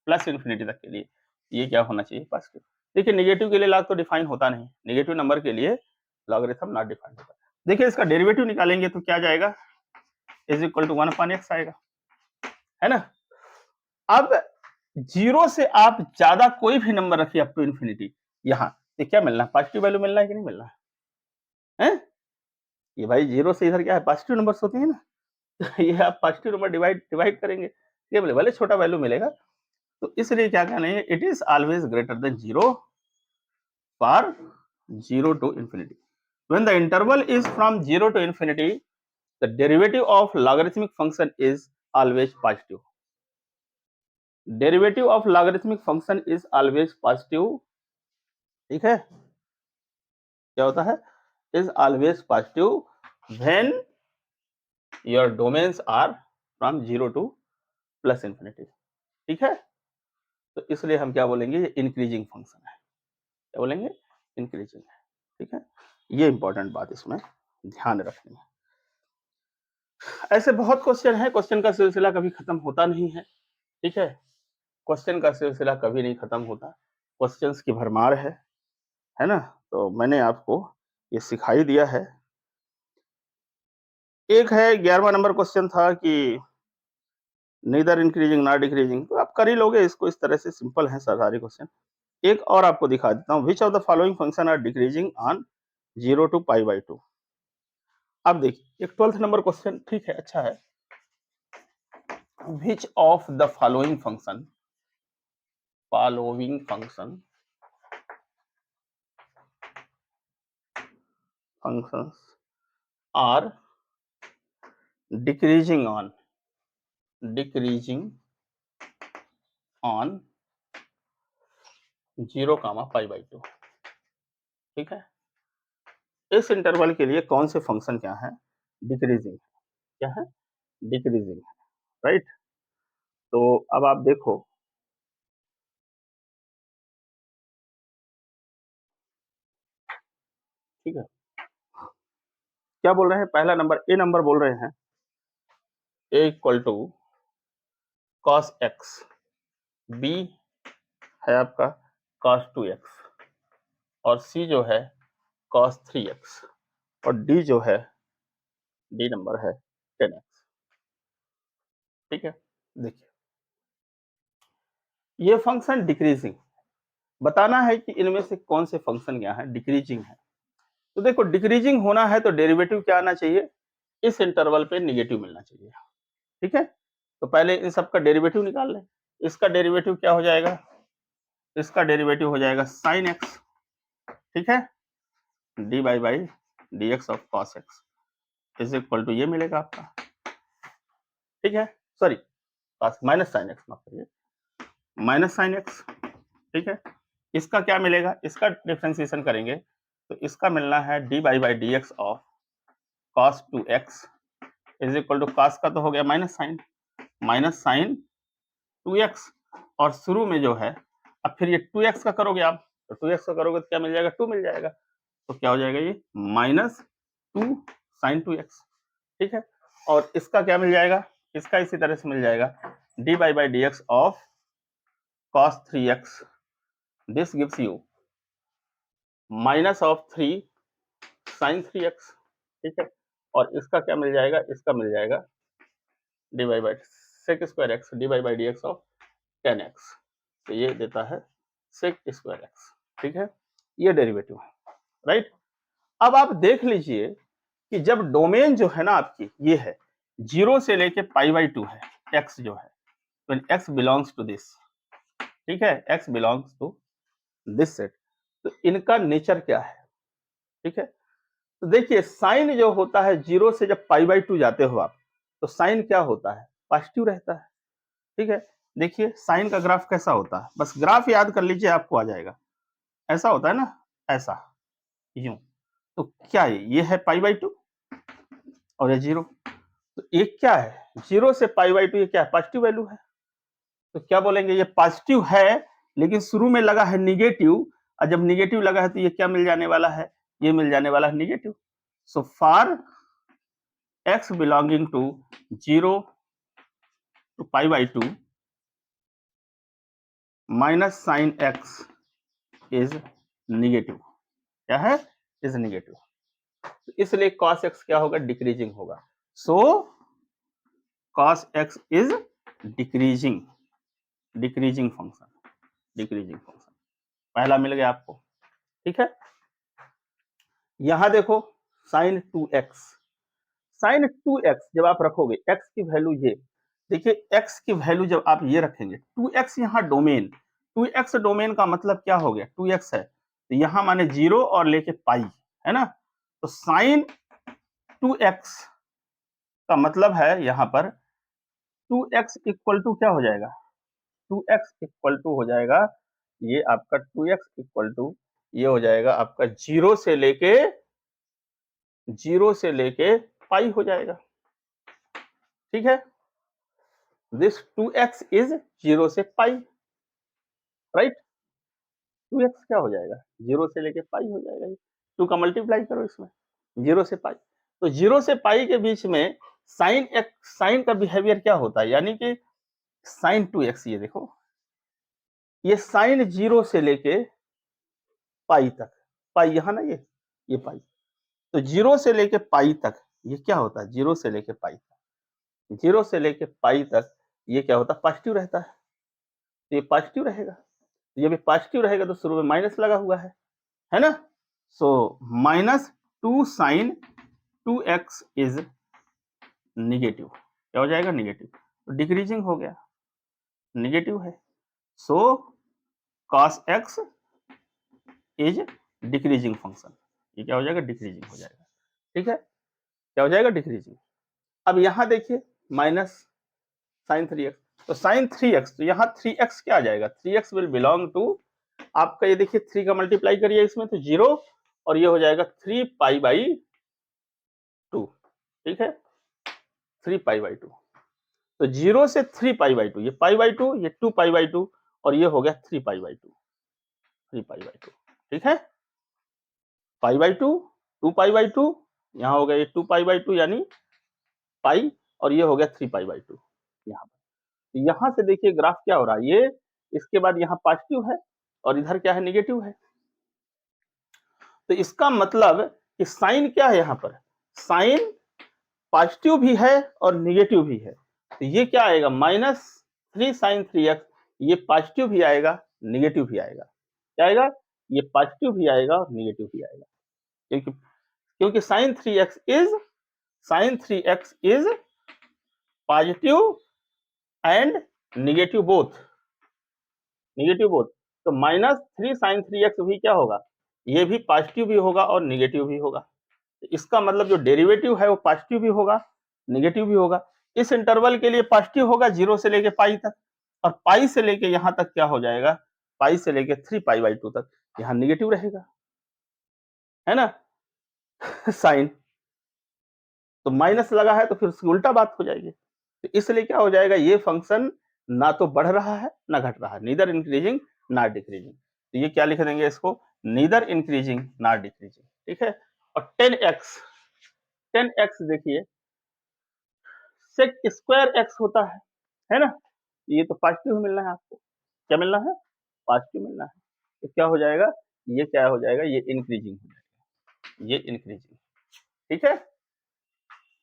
प्लस इन्फिनिटी तक के लिए ये क्या होना चाहिए, पॉजिटिव। देखिए नेगेटिव के लिए लॉग तो डिफाइन होता नहीं, नेगेटिव नंबर के लिए लॉगरिथम नॉट डिफाइन होता। देखिए इसका डेरिवेटिव निकालेंगे तो क्या जाएगा, इज इक्वल टू 1/x आएगा, है ना। अब 0 से आप ज्यादा कोई भी नंबर रखिए अप टू इन्फिनिटी, यहाँ ये क्या मिलना है, पॉजिटिव वैल्यू मिलना है कि नहीं मिलना है, हैं? ये भाई 0 से इधर क्या है, पॉजिटिव नंबर्स होते हैं ना। ये आप पॉजिटिव नंबर डिवाइड डिवाइड करेंगे, ये भले छोटा वैल्यू मिलेगा। तो इसलिए क्या कहना है, it is always greater than 0 for 0 to infinity. When the interval is from 0 to infinity, the derivative of logarithmic function is always positive. Derivative of logarithmic function is always positive, ठीक है। क्या होता है, is always positive when your domains are from 0 to plus infinity, ठीक है। तो इसलिए हम क्या बोलेंगे, ये इंक्रीजिंग फंक्शन है। क्या बोलेंगे, इंक्रीजिंग है, ठीक है। ये इंपॉर्टेंट बात इसमें ध्यान रखनी है। ऐसे बहुत क्वेश्चन है, क्वेश्चन का सिलसिला कभी खत्म होता नहीं है, ठीक है। क्वेश्चन का सिलसिला कभी नहीं खत्म होता, क्वेश्चंस की भरमार है ना। तो मैंने आपको ये सिखाई दिया है। एक है 11वां नंबर क्वेश्चन था कि नीदर इंक्रीजिंग नॉट डिक्रीजिंग, तो आप कर ही लोगे इसको, इस तरह से सिंपल है सारे क्वेश्चन। एक और आपको दिखा देता हूँ, which of the following function are decreasing on 0 to π/2। अब देखिए एक 12th नंबर क्वेश्चन, ठीक है, अच्छा है। विच of the following function, following function, functions are decreasing on, decreasing on 0, π/2, ठीक है। इस इंटरवल के लिए कौन से फंक्शन क्या है, डिक्रीजिंग, क्या है, डिक्रीजिंग है, राइट। तो अब आप देखो, ठीक है, क्या बोल रहे हैं, पहला नंबर ए नंबर बोल रहे हैं a equal to cos x, b है आपका cos 2x, और सी जो है cos 3x, और डी जो है, डी नंबर है 10x, ठीक है। देखिए ये फंक्शन डिक्रीजिंग, बताना है कि इनमें से कौन से फंक्शन क्या है डिक्रीजिंग है। तो देखो डिक्रीजिंग होना है तो डेरिवेटिव क्या आना चाहिए, इस इंटरवल पे निगेटिव मिलना चाहिए। ठीक है, तो पहले इन सब का डेरिवेटिव निकाल लें। इसका डेरिवेटिव क्या हो जाएगा, इसका डेरिवेटिव हो जाएगा साइन एक्स, ठीक है, d by d x of cos x is equal to ये मिलेगा आपका, ठीक है, सॉरी माइनस साइन एक्स, माफ करिए, माइनस साइन एक्स, ठीक है। इसका क्या मिलेगा, इसका डिफरेंशिएशन करेंगे तो इसका मिलना है d by d x of cos 2x is equal to cos का तो हो गया माइनस साइन 2x, और शुरू में जो है अब फिर ये 2x का करोगे आप, तो 2x का करोगे तो क्या मिल जाएगा, 2 मिल जाएगा, तो क्या हो जाएगा ये माइनस 2 साइन 2x, ठीक है। और इसका क्या मिल जाएगा, इसका इसी तरह से मिल जाएगा d by d x of cos 3x, this gives you minus of 3 sine 3x, ठीक है। और इसका क्या मिल जाएगा, इसका मिल जाएगा d by sec square x d by d x of 10x, तो ये देता है सेक स्क्वायर एक्स, ठीक है, ये डेरिवेटिव है, राइट। अब आप देख लीजिए कि जब डोमेन जो है ना आपकी ये है 0 से लेके π/2 है, x जो है, when x belongs to this, ठीक है, x belongs to this set, तो इनका नेचर क्या है, ठीक है। तो देखिए साइन जो होता है 0 से जब π/2 जाते हो आप, तो साइन क्या होता है, पॉजिटिव रहता है, ठीक है। देखिए साइन का ग्राफ कैसा होता है, बस ग्राफ याद कर लीजिए आपको आ जाएगा, ऐसा होता है ना, ऐसा यूं, तो क्या ये है π/2 और ये 0, तो एक क्या है 0 से π/2, ये क्या है, पॉजिटिव वैल्यू है, तो क्या बोलेंगे ये पॉजिटिव है, लेकिन शुरू में लगा है निगेटिव, और जब निगेटिव लगा है तो ये क्या मिल जाने वाला है, ये मिल जाने वाला है negative. So for x belonging to 0 to π/2 minus sine x is negative, क्या है, इज निगेटिव, तो इसलिए cos x क्या होगा, डिक्रीजिंग होगा। सो cos x is decreasing, decreasing function, decreasing function पहला मिल गया आपको, ठीक है। यहां देखो साइन 2x, साइन 2x जब आप रखोगे x की वैल्यू ये, देखिए x की वैल्यू जब आप ये रखेंगे 2x, यहाँ डोमेन 2x डोमेन का मतलब क्या हो गया, 2x है तो यहाँ माने 0 और लेके पाई, है ना, तो साइन 2x का मतलब है यहाँ पर 2x इक्वल टू क्या हो जाएगा, 2x इक्वल टू हो जाएगा ये आपका 2x इक्वल टू ये हो जाएगा आपका 0 से लेके पाई हो जाएगा, ठीक है। दिस 2x इज 0 से पाई, राइट, 2x क्या हो जाएगा, 0 से लेके पाई हो जाएगा, ये 2 का मल्टीप्लाई करो इसमें 0 से पाई, तो 0 से पाई के बीच में साइन एक्स, साइन का बिहेवियर क्या होता है, यानी कि साइन 2x, ये देखो ये साइन 0 से लेके पाई तक, पाई यहाँ ना ये पाई, तो 0 से लेके पाई तक ये क्या होता है, 0 से लेके पाई तक, 0 से लेके पाई तक ये क्या होता है, पॉजिटिव रहता है, तो ये पॉजिटिव रहेगा, ये भी पॉजिटिव रहेगा तो शुरू में माइनस लगा हुआ है ना, so minus 2 sine 2x is negative, क्या हो जाएगा, निगेटिव, तो डिक्रीजिंग हो गया, निगेटिव है, सो cos x is decreasing function, ये क्या हो जाएगा, डिक्रीजिंग हो जाएगा, ठीक है, क्या हो जाएगा, डिक्रीजिंग। अब यहां देखिए माइनस साइन 3x, तो साइन 3x, तो यहाँ 3x क्या आ जाएगा, 3x विल बिलोंग टू आपका, ये देखिए 3 का मल्टीप्लाई करिए इसमें तो 0, और ये हो जाएगा 3π/2, ठीक है, 3π/2, तो 0 से 3π/2, ये π/2, ये 2π/2, और ये हो गया 3π/2, 3π/2, ठीक है, π/2 2π/2, यहाँ हो गया ये 2π/2 यानी पाई, और ये हो गया 3π/2 यहाँ पर, तो यहाँ से देखिए ग्राफ क्या हो रहा है, ये इसके बाद यहाँ पॉजिटिव है और इधर क्या है, निगेटिव है, तो इसका मतलब कि साइन क्या है, यहाँ पर साइन पॉजिटिव भी है और निगेटिव भी है, तो ये क्या आएगा, -3 sin 3x, ये पॉजिटिव भी आएगा निगेटिव भी आएगा, क्या आएगा, ये पॉजिटिव भी आएगा और निगेटिव भी आएगा, क्योंकि sin 3x is positive and negative both, तो -3 sin 3x भी क्या होगा, ये भी पॉजिटिव भी होगा और निगेटिव भी होगा। इसका मतलब जो डेरिवेटिव है वो पॉजिटिव भी होगा, निगेटिव भी होगा। इस इंटरवल के लिए पॉजिटिव होगा 0 से लेके पाई तक, और पाई से लेके यहाँ तक क्या हो जाएगा, पाई से लेके 3π/2 तक यहाँ निगेटिव रहेगा, है ना साइन, तो माइनस लगा है तो फिर उसकी उल्टा बात हो जाएगी। तो इसलिए क्या हो जाएगा, ये फंक्शन ना तो बढ़ रहा है ना घट रहा है, नीदर इंक्रीजिंग नॉट डिक्रीजिंग। तो ये क्या लिख देंगे इसको, नीदर इंक्रीजिंग नॉट डिक्रीजिंग, ठीक है। और 10x देखिए सेक स्क्वायर एक्स होता है ना, ये तो पॉजिटिव मिलना है आपको, क्या मिलना है, पॉजिटिव मिलना है। तो क्या हो जाएगा, ये क्या हो जाएगा, ये इंक्रीजिंग हो जाएगा, ये इंक्रीजिंग, ठीक है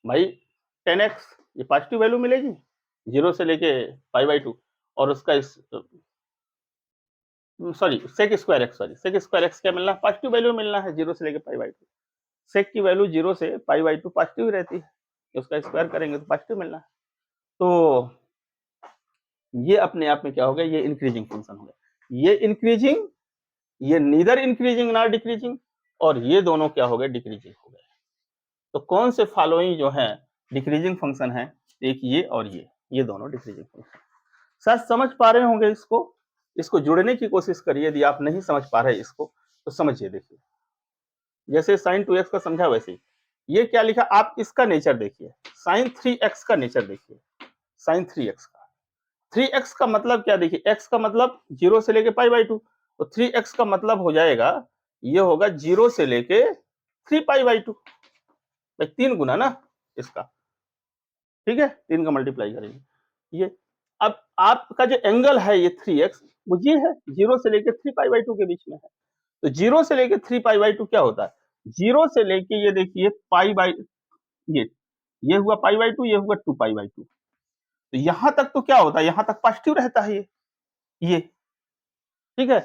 भाई। 10x ये पॉजिटिव वैल्यू मिलेगी 0 से लेके π/2, और उसका सॉरी सेक स्क्वायर एक्स क्या मिलना है, पॉजिटिव वैल्यू मिलना है 0 से लेके π/2। सेक की वैल्यू 0 से π/2 पॉजिटिव रहती है, उसका स्क्वायर करेंगे तो पॉजिटिव मिलना है। तो ये अपने आप में क्या हो गया, ये इंक्रीजिंग फंक्शन हो गया, ये इंक्रीजिंग, ये नीदर इंक्रीजिंग नॉट डिक्रीजिंग, और ये दोनों क्या हो गए, डिक्रीजिंग हो गए। तो कौन से फॉलोइंग जो है डिक्रीजिंग फंक्शन है, एक ये और ये दोनों डिक्रीजिंग फंक्शन। शायद समझ पा रहे होंगे इसको जुड़ने की कोशिश करिए, यदि आप नहीं समझ पा रहे इसको तो समझिए, देखिए जैसे sin 2x का समझा वैसे ही ये क्या लिखा, आप इसका नेचर देखिए, sin 3x का नेचर देखिए, sin 3x का 3x का मतलब क्या, देखिए x का मतलब 0 से लेके π/2, तो 3x का मतलब हो जाएगा, ये होगा 0 से लेके 3π/2, 3 गुना ना इसका, ठीक है, 3 का मल्टीप्लाई करेंगे ये। अब आपका जो एंगल है ये 3x, वो ये है 0 से लेके 3π/2 के बीच में है। तो 0 से लेके 3π/2 क्या होता है, 0 से लेके ये देखिए ये हुआ π/2, ये हुआ 2π/2, तो यहां तक तो क्या होता है, यहां तक पॉजिटिव रहता है ये, ठीक है।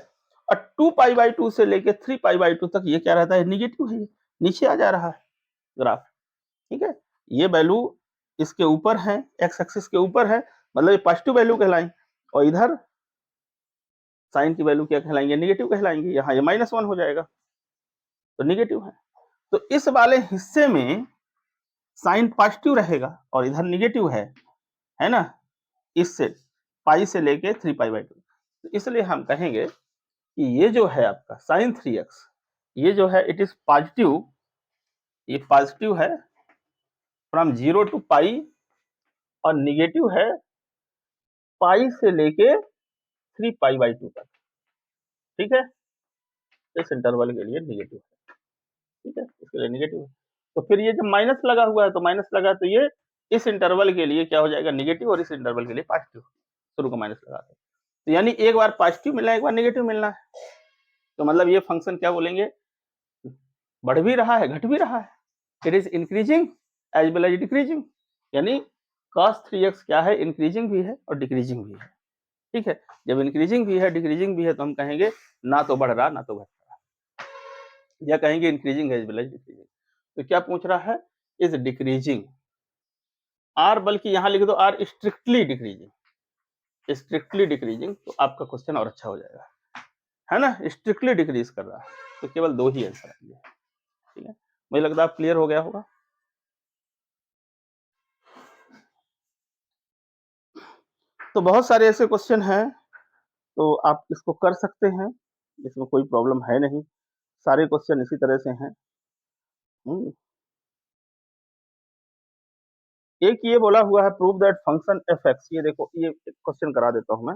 और 2π/2 से लेके 3π/2 तक ये क्या रहता है, निगेटिव है, नीचे आ जा रहा है ग्राफ, ठीक है। ये वैल्यू इसके ऊपर है, एक्स एक्सिस के ऊपर है, मतलब ये पॉजिटिव वैल्यू कहलाएंगे, और इधर साइन की वैल्यू क्या कहलाएंगे, निगेटिव कहलाएंगे, यहाँ ये -1 हो जाएगा, तो निगेटिव है। तो इस वाले हिस्से में साइन पॉजिटिव रहेगा और इधर निगेटिव है ना, इससे पाई से लेके 3π/2। तो इसलिए हम कहेंगे कि ये जो है आपका sin 3x, ये जो है इट इज पॉजिटिव, ये पॉजिटिव है फ्रॉम 0 टू पाई, और निगेटिव है पाई से लेके 3π/2 तक, ठीक है। इस इंटरवल के लिए निगेटिव है, ठीक है, इसके लिए निगेटिव है। तो फिर ये जब माइनस लगा हुआ है, तो माइनस लगा तो ये इस इंटरवल के लिए क्या हो जाएगा, निगेटिव, और इस इंटरवल के लिए पॉजिटिव, शुरू का माइनस लगा तो यानी एक बार पॉजिटिव मिलना है, एक बार निगेटिव मिलना है। तो मतलब ये फंक्शन क्या बोलेंगे, बढ़ भी रहा है घट भी रहा है, it is increasing as well as decreasing, यानी cos 3x क्या है, इंक्रीजिंग भी है और डिक्रीजिंग भी है, ठीक है। जब इंक्रीजिंग भी है डिक्रीजिंग भी है तो हम कहेंगे ना तो बढ़ रहा ना तो घट रहा, या कहेंगे increasing as well as decreasing. तो क्या पूछ रहा है, इज डिक्रीजिंग आर, बल्कि यहां लिख दो आर स्ट्रिक्टली डिक्रीजिंग, तो आपका क्वेश्चन और अच्छा हो जाएगा, है ना, स्ट्रिक्टली डिक्रीज कर रहा है, तो केवल 2 ही आंसर आएंगे, ठीक है। मुझे लगता है क्लियर हो गया होगा। तो बहुत सारे ऐसे क्वेश्चन हैं, तो आप इसको कर सकते हैं, इसमें कोई प्रॉब्लम है नहीं, सारे क्वेश्चन इसी तरह से हैं। एक ये बोला हुआ है प्रूव दैट फंक्शन fx, ये देखो ये क्वेश्चन करा देता हूं मैं,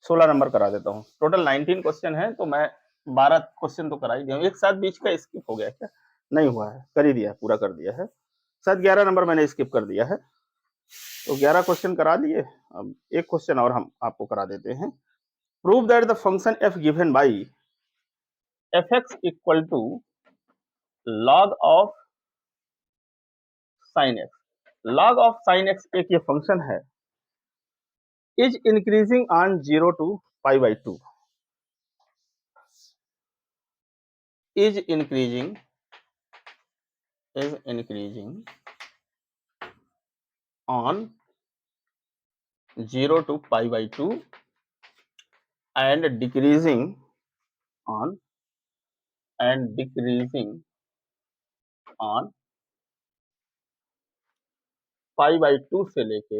16 नंबर करा देता हूं, टोटल 19 क्वेश्चन है, तो मैं 12 क्वेश्चन तो करा ही दिया, एक साथ बीच का स्किप हो गया क्या, नहीं हुआ है, कर ही दिया, पूरा कर दिया है, शायद 11 नंबर मैंने स्किप कर दिया है, तो 11 क्वेश्चन करा दिए। अब एक क्वेश्चन और हम आपको करा देते हैं, prove that the function f given by fx equal to log of sin x, log of sin x एक ये फंक्शन है, is increasing on 0 to π/2, is increasing on 0 to pi by 2 and decreasing on pi by 2 से लेके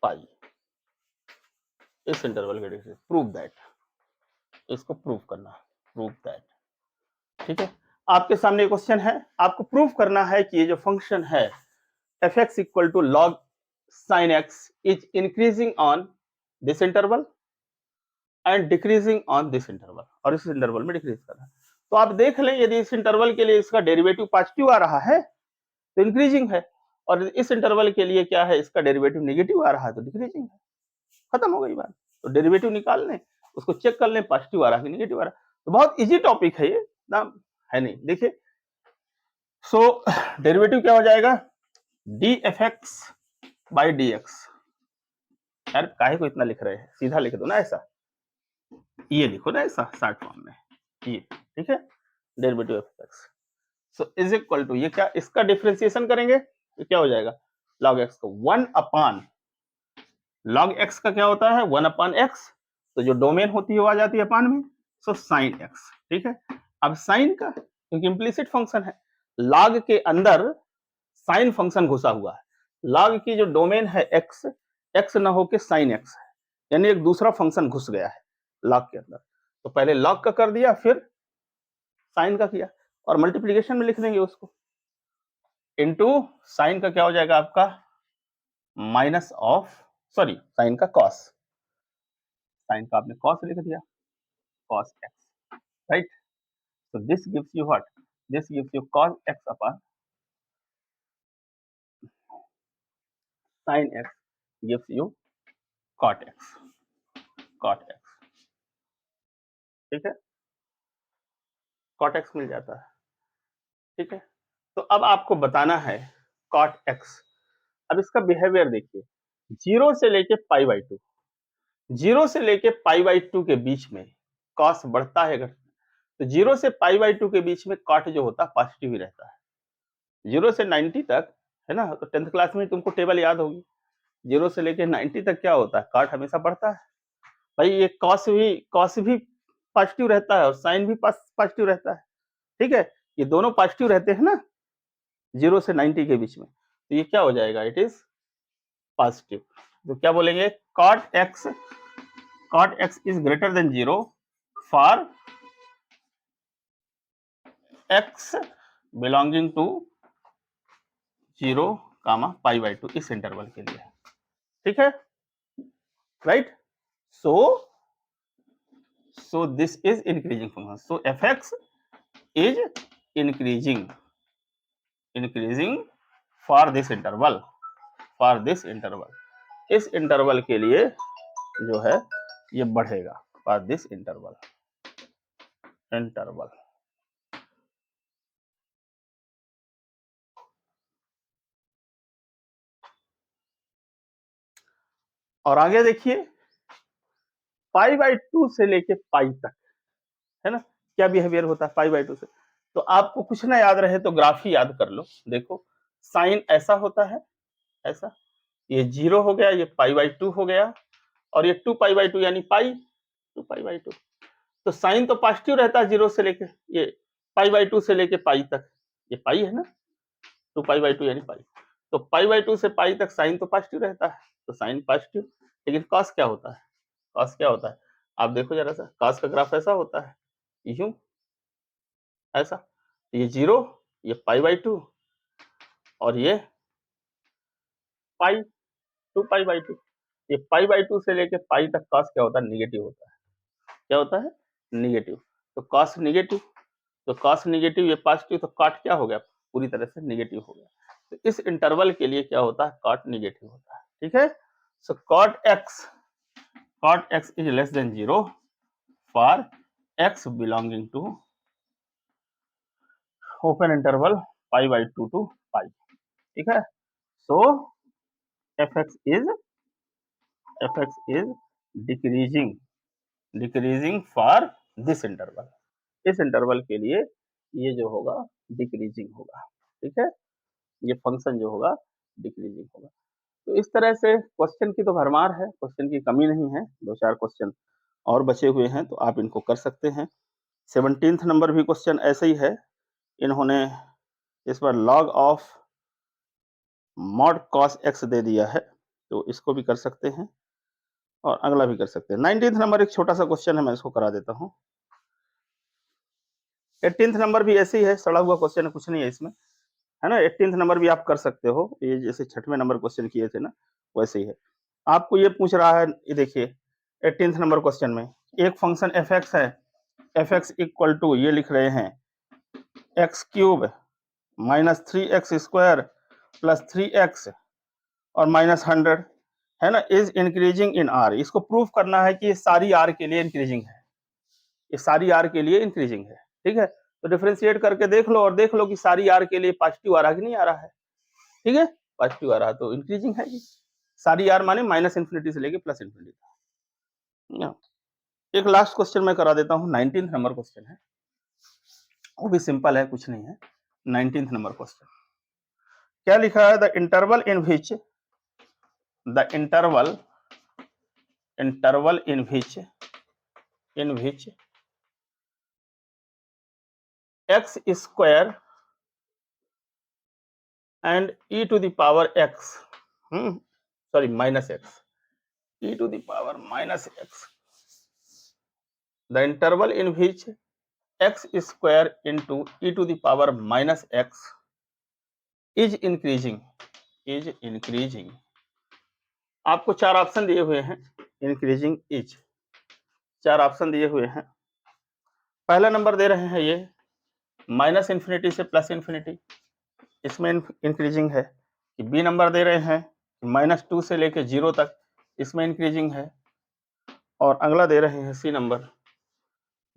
पाई, इस interval के degree. Prove that, इसको prove करना, prove that. ठीक है, आपके सामने क्वेश्चन है, आपको प्रूव करना है कि ये जो फंक्शन है f x equal to log sine x is increasing on this interval and decreasing on this interval, और इस इंटरवल में डिक्रीज कर रहा है। तो आप देख लें, यदि इस इंटरवल के लिए इसका डेरिवेटिव पॉजिटिव आ रहा है तो इंक्रीजिंग है, और इस इंटरवल के लिए क्या है, इसका डेरिवेटिव नेगेटिव आ रहा है तो डिक्रीजिंग है। खत्म हो गई बात। तो डेरिवेटिव निकाल लें, उसको चेक कर लें पॉजिटिव आ रहा है कि नेगेटिव आ रहा है। तो बहुत इजी टॉपिक है ये ना, है नहीं। देखिए, सो डेरिवेटिव क्या हो जाएगा, D F x by d x. यार काहे को इतना लिख रहे हैं, सीधा लिख दो ना, ऐसा ये लिखो ना, ऐसा शॉर्ट फॉर्म में ये। ठीक है, derivative f x so is equal to, ये क्या, इसका डिफरेंशिएशन करेंगे तो क्या हो जाएगा, लॉग एक्स को 1 अपॉन लॉग एक्स का क्या होता है 1 अपॉन एक्स, तो जो डोमेन होती है वो आ जाती है अपान में, सो साइन एक्स। ठीक है, अब साइन का, क्योंकि इम्प्लीसिट फंक्शन है, लॉग के अंदर साइन फंक्शन घुसा हुआ है, लॉग की जो डोमेन है एक्स, एक्स ना होके साइन एक्स है, यानी एक दूसरा फंक्शन घुस गया है लॉग के अंदर। तो पहले लॉग का कर दिया, फिर साइन का किया, और मल्टीप्लीकेशन में लिख देंगे उसको, इनटू साइन का क्या हो जाएगा आपका माइनस ऑफ, सॉरी साइन का कॉस, साइन का आपने कॉस लिख दिया, cos x, right? So this gives you what? This gives you cos x upon sin x gives you cot x, cot x। ठीक है, cot x मिल जाता है। ठीक है, तो अब आपको बताना है cot x। अब इसका बिहेवियर देखिए, 0 से लेके पाई बाई 2, 0 से लेके पाई बाई 2 के बीच में cos बढ़ता है घटता है। तो 0 से पाई बाई 2 के बीच में cot जो होता है पॉजिटिव ही रहता है। 0 से 90 तक, है ना, तो 10th क्लास में तुमको टेबल याद होगी, 0 से लेके 90 तक क्या होता है, कॉट हमेशा बढ़ता है। भाई ये कॉस भी पॉजिटिव रहता है और साइन भी पॉजिटिव रहता है। ठीक है, ये दोनों पॉजिटिव रहते हैं ना 0 से 90 के बीच में, तो ये क्या हो जाएगा, इट इज पॉजिटिव। तो क्या बोलेंगे, cot x is greater than 0 for x belonging to 0 comma pi by 2, इस इंटरवल के लिए। ठीक है, right. So this is increasing function. So fx is increasing for this interval, इस इंटरवल के लिए जो है ये बढ़ेगा for this interval। और आगे देखिए, पाई बाई 2 से लेके पाई तक, है ना, क्या बिहेवियर होता है पाई बाई 2 से। तो आपको कुछ ना याद रहे तो ग्राफ ही याद कर लो। देखो, साइन ऐसा होता है, ऐसा, ये 0 हो गया, ये पाई बाई 2 हो गया, और ये 2 पाई बाई 2 यानी पाई, 2 पाई बाई 2। तो साइन तो पॉजिटिव रहता है 0 से लेके, ये पाई बाई 2 से लेके पाई तक, ये पाई है ना, 2 पाई बाई 2 यानी पाई। तो पाई बाई 2 से पाई तक साइन तो पॉजिटिव रहता है, तो साइन पॉजिटिव। लेकिन कॉस क्या होता है, कॉस क्या होता है, आप देखो जरा सा, कॉस का ग्राफ ऐसा होता है, यूं, ऐसा, ये 0, ये पाई बाई 2, और ये पाई, 2 पाई बाई 2। ये पाई बाई 2 से लेके पाई तक कॉस क्या होता है, निगेटिव होता है। क्या होता है, निगेटिव। तो कॉस निगेटिव, तो कॉस निगेटिव, ये पॉजिटिव, तो कॉट क्या हो गया, पूरी तरह से निगेटिव हो गया। तो इस इंटरवल के लिए क्या होता है, कॉट निगेटिव होता है। ठीक है, so cot x is less than 0 for x belonging to open interval pi by 2 to pi. ठीक है, so f x is decreasing for this interval, इस इंटरवल के लिए ये जो होगा डिक्रीजिंग होगा, ठीक है, ये फंक्शन जो होगा डिक्रीजिंग होगा। तो इस तरह से क्वेश्चन की तो भरमार है, क्वेश्चन की कमी नहीं है, 2-4 क्वेश्चन और बचे हुए हैं तो आप इनको कर सकते हैं। 17th नंबर भी क्वेश्चन ऐसे ही है, इन्होंने इस बार log of mod cos x दे दिया है, तो इसको भी कर सकते हैं और अगला भी कर सकते हैं। 19th नंबर एक छोटा सा क्वेश्चन है, मैं इसको करा देता हूँ। 18th नंबर भी ऐसे ही है, सड़ा हुआ क्वेश्चन है, कुछ नहीं है इसमें, है ना। 18th नंबर भी आप कर सकते हो, ये जैसे 6वें नंबर क्वेश्चन किए थे ना, वैसे ही है। आपको ये पूछ रहा है, ये देखिए 18th नंबर क्वेश्चन में एक फंक्शन एफ एक्स है, एफ एक्स इक्वल टू ये लिख रहे हैं x cube minus 3x square plus 3x और माइनस 100, है ना, इज इंक्रीजिंग इन आर। इसको प्रूफ करना है कि ये सारी आर के लिए इंक्रीजिंग है, ये सारी आर के लिए इंक्रीजिंग है, ठीक है। तो डिफरेंशिएट करके देख लो और देख लो कि सारी आर के लिए पॉजिटिव आ रहा है कि नहीं आ रहा है, ठीक है, पॉजिटिव आ रहा है तो इंक्रीजिंग है ये। सारी आर माने माइनस इन्फिनिटी से लेके प्लस इन्फिनिटी। एक लास्ट क्वेश्चन मैं करा देता हूँ, 19th नंबर क्वेश्चन है, वो भी सिंपल है, कुछ नहीं है। 19th नंबर क्वेश्चन क्या लिखा है, the interval in which x square and e to the power x, minus x, e to the power minus x, the interval in which x square into e to the power minus x is increasing। आपको 4 option दिए हुए हैं, increasing is 4 option दिए हुए हैं। पहला number दे रहे हैं ये माइनस इन्फिनिटी से प्लस इन्फिनिटी, इसमें इंक्रीजिंग है। कि बी नंबर दे रहे हैं -2 से लेके 0 तक, इसमें इंक्रीजिंग है। और अगला दे रहे हैं सी नंबर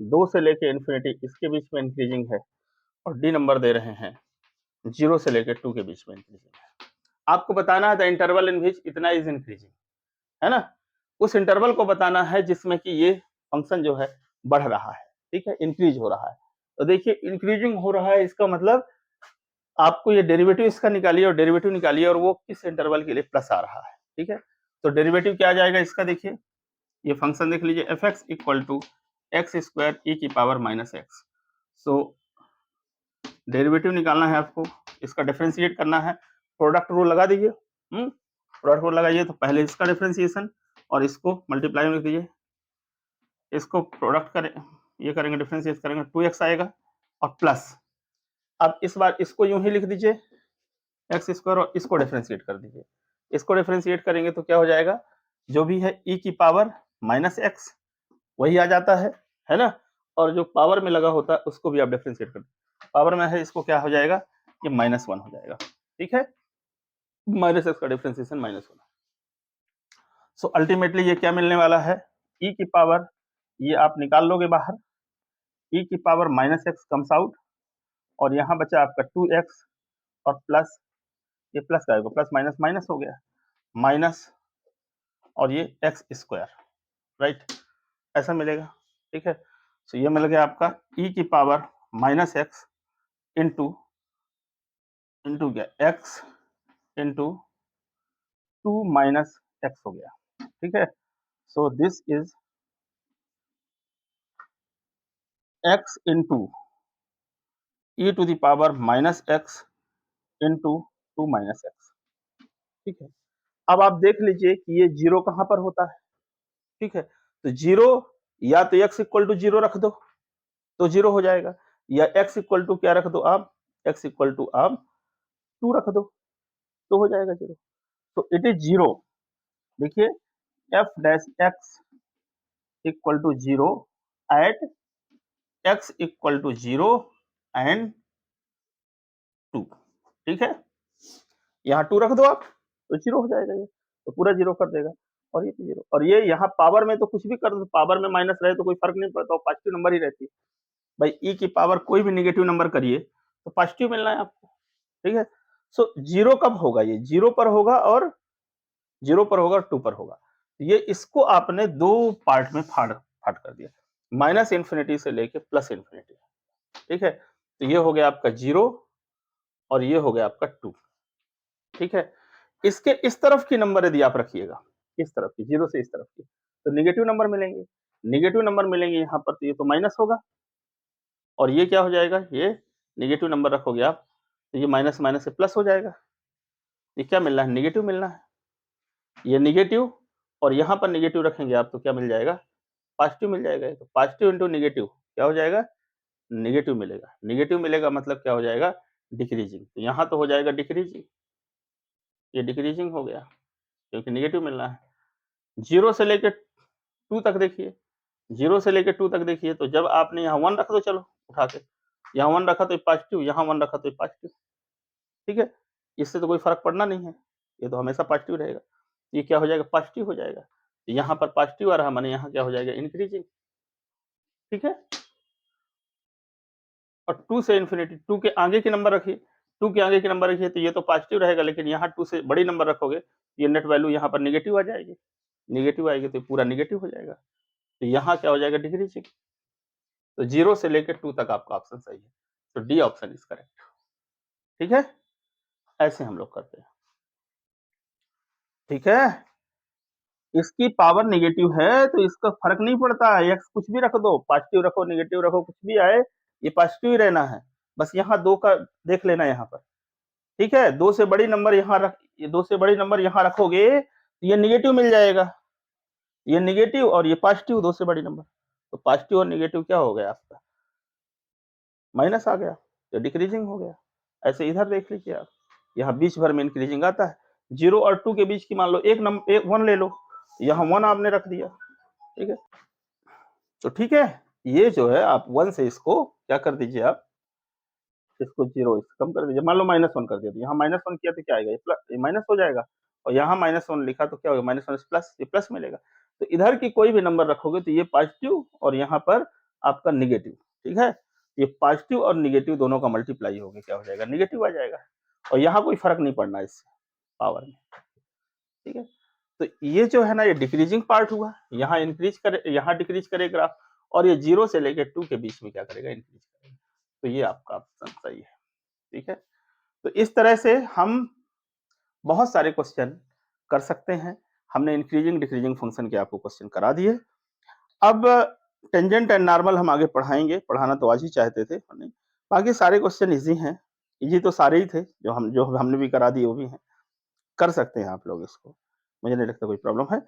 2 से लेके इन्फिनिटी, इसके बीच में इंक्रीजिंग है। और डी नंबर दे रहे हैं 0 से लेके 2 के बीच में इंक्रीजिंग है। आपको बताना है द इंटरवल इन विच इतना इज इंक्रीजिंग, है ना, उस इंटरवल को बताना है जिसमें कि ये फंक्शन जो है बढ़ रहा है, ठीक है, इंक्रीज हो रहा है। तो देखिए इंक्रीजिंग हो रहा है, इसका मतलब आपको ये डेरिवेटिव इसका निकालिए और डेरिवेटिव निकालिए और वो किस इंटरवल के लिए प्लस आ रहा है, ठीक है। तो डेरिवेटिव क्या आ जाएगा इसका, देखिए ये फंक्शन देख लीजिए f x equal to x square e की power minus x. So derivative निकालना है आपको, इसका डिफरेंशिएट करना है, प्रोडक्ट रूल लगा दीजिए। प्रोडक्ट रूल लगाइए तो पहले इसका डिफरेंशिएशन और इसको मल्टीप्लाई में लिख दीजिए, इसको प्रोडक्ट करें, ये करेंगे डिफरेंशिएट करेंगे 2x आएगा और प्लस, अब इस बार इसको यूं ही लिख दीजिए एक्स स्क्वायर और इसको डिफरेंशिएट कर दीजिए। इसको डिफरेंशिएट करेंगे तो क्या हो जाएगा, जो भी है e की पावर माइनस एक्स वही आ जाता है ना, और जो पावर में लगा होता है उसको भी आप डिफरेंशिएट कर, पावर में है इसको क्या हो जाएगा, ये -1 हो जाएगा, ठीक है, माइनस एक्स का डिफरेंशिएशन -1। सो अल्टीमेटली ये क्या मिलने वाला है, e की पावर, ये आप निकाल लोगे बाहर, e की power minus x comes out और यहाँ बचा आपका 2x और प्लस, ये प्लस का आएगा, प्लस माइनस माइनस हो गया, माइनस और ये एक्स स्क्वायर, राइट, ऐसा मिलेगा, ठीक है। तो ये मिल गया आपका e की पावर माइनस एक्स इंटू क्या एक्स इंटू 2 माइनस एक्स हो गया, ठीक है। So this is x into e to the power minus x into 2 minus x, ठीक है। अब आप देख लीजिए कि ये जीरो कहाँ पर होता है, ठीक है, तो जीरो या तो x इक्वल टू 0 रख दो तो 0 हो जाएगा, या x इक्वल टू क्या रख दो आप, x इक्वल टू आप 2 रख दो तो हो जाएगा 0। तो इट इज 0, देखिए f dash x equal to 0 at x equal to 0 and 2, ठीक है, यहाँ 2 रख दो आप तो 0 हो जाएगा, ये तो पूरा 0 कर देगा और ये 0, और ये यहाँ पावर में तो कुछ भी कर दो, पावर में माइनस रहे तो कोई फर्क नहीं पड़ता, पॉजिटिव नंबर ही रहती है भाई, e की पावर कोई भी नेगेटिव नंबर करिए तो पॉजिटिव मिलना है आपको, ठीक है। सो 0 कब होगा, ये 0 पर होगा और 0 पर होगा और 2 पर होगा, ये इसको आपने 2 पार्ट में फाड़ कर दिया। माइनस इन्फिनिटी से लेके प्लस इन्फिनिटी, ठीक है। तो ये हो गया आपका 0 और ये हो गया आपका 2, ठीक है। इसके इस तरफ की नंबर यदि आप रखिएगा, इस तरफ की 0 से इस तरफ की, तो नेगेटिव नंबर मिलेंगे। नेगेटिव नंबर मिलेंगे यहाँ पर, तो ये तो माइनस होगा और ये क्या हो जाएगा, ये नेगेटिव नंबर रखोगे आप, तो ये माइनस माइनस से प्लस हो जाएगा। ये क्या मिल रहा है, नेगेटिव मिलना है। ये नेगेटिव और यहाँ पर नेगेटिव रखेंगे आप, तो क्या मिल जाएगा, पॉजिटिव मिल जाएगा। तो पॉजिटिव इंटू नेगेटिव क्या हो जाएगा, नेगेटिव मिलेगा। नेगेटिव मिलेगा मतलब क्या हो जाएगा, डिक्रीजिंग। तो यहाँ तो हो जाएगा डिक्रीजिंग, ये डिक्रीजिंग हो गया क्योंकि नेगेटिव मिलना है। 0 से लेके 2 तक देखिए, 0 से लेके 2 तक देखिए, तो जब आपने यहाँ 1 रख दो, चलो उठा के, यहाँ 1 रखा तो ये पॉजिटिव, यहाँ 1 रखा तो ये पॉजिटिव, ठीक है। इससे तो कोई फर्क पड़ना नहीं है, ये तो हमेशा पॉजिटिव रहेगा। ये क्या हो जाएगा, पॉजिटिव हो जाएगा। तो यहाँ पर पॉजिटिव आ रहा माने यहाँ क्या हो जाएगा, इंक्रीजिंग, ठीक है। और 2 से इन्फिनिटी, 2 के आगे के नंबर रखिए, 2 के आगे के नंबर रखिए, तो ये तो पॉजिटिव रहेगा, लेकिन यहाँ 2 से बड़ी नंबर रखोगे, ये नेट वैल्यू यहाँ पर नेगेटिव आ जाएगी। नेगेटिव आएगी तो पूरा नेगेटिव हो जाएगा। तो यहाँ क्या हो जाएगा, डिक्रीजिंग। तो 0 से लेकर 2 तक आपका ऑप्शन सही है। तो डी ऑप्शन इज करेक्ट, ठीक है। ऐसे हम लोग करते हैं, ठीक है। इसकी पावर नेगेटिव है तो इसका फर्क नहीं पड़ता है, एक्स कुछ भी रख दो, पॉजिटिव रखो नेगेटिव रखो कुछ भी आए, ये पॉजिटिव ही रहना है। बस यहाँ 2 का देख लेना यहाँ पर, ठीक है। 2 से बड़ी नंबर यहाँ रख, ये 2 से बड़ी नंबर यहाँ रखोगे तो ये नेगेटिव मिल जाएगा, ये नेगेटिव और ये पॉजिटिव, 2 से बड़ी नंबर, तो पॉजिटिव और नेगेटिव क्या हो गया आपका, माइनस आ गया, तो डिक्रीजिंग हो गया। ऐसे इधर देख लीजिए आप, यहाँ बीच भर में इंक्रीजिंग आता है। 0 और 2 के बीच की मान लो एक नंबर, एक 1 ले लो, यहाँ 1 आपने रख दिया, ठीक है। तो ठीक है, ये जो है आप 1 से इसको क्या कर दीजिए, आप इसको 0 इसको कम कर दीजिए। मान लो -1 कर दिया, तो यहाँ -1 किया तो क्या आएगा, ये माइनस हो जाएगा। और यहाँ -1 लिखा तो क्या होगा, -1 प्लस, ये प्लस मिलेगा। तो इधर की कोई भी नंबर रखोगे तो ये पॉजिटिव और यहाँ पर आपका नेगेटिव, ठीक है। ये पॉजिटिव और नेगेटिव दोनों का मल्टीप्लाई होके क्या हो जाएगा, नेगेटिव आ जाएगा। और यहाँ कोई फर्क नहीं पड़ना इससे पावर में, ठीक है। तो ये जो है ना, ये डिक्रीजिंग पार्ट हुआ, यहाँ इंक्रीज करे, यहाँ डिक्रीज करेगा, और ये 0 से लेकर 2 के बीच में क्या करेगा, इंक्रीज करेगा। तो ये आपका ऑप्शन सही है, ठीक है। तो इस तरह से हम बहुत सारे क्वेश्चन कर सकते हैं। हमने इंक्रीजिंग डिक्रीजिंग फंक्शन के आपको क्वेश्चन करा दिए। अब टेंजेंट एंड नॉर्मल हम आगे पढ़ाएंगे, पढ़ाना तो आज ही चाहते थे नहीं, बाकी सारे क्वेश्चन इजी हैं, इजी तो सारे ही थे, जो हमने भी करा दिए वो भी हैं, कर सकते हैं आप लोग इसको, मुझे नहीं लगता कोई प्रॉब्लम है।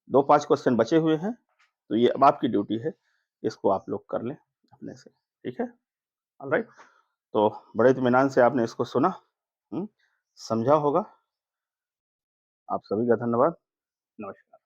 2-5 क्वेश्चन बचे हुए हैं, तो ये अब आपकी ड्यूटी है, इसको आप लोग कर लें अपने से, ठीक है। ऑलराइट, तो बड़े इत्मीनान से आपने इसको सुना, समझा होगा। आप सभी का धन्यवाद। नमस्कार।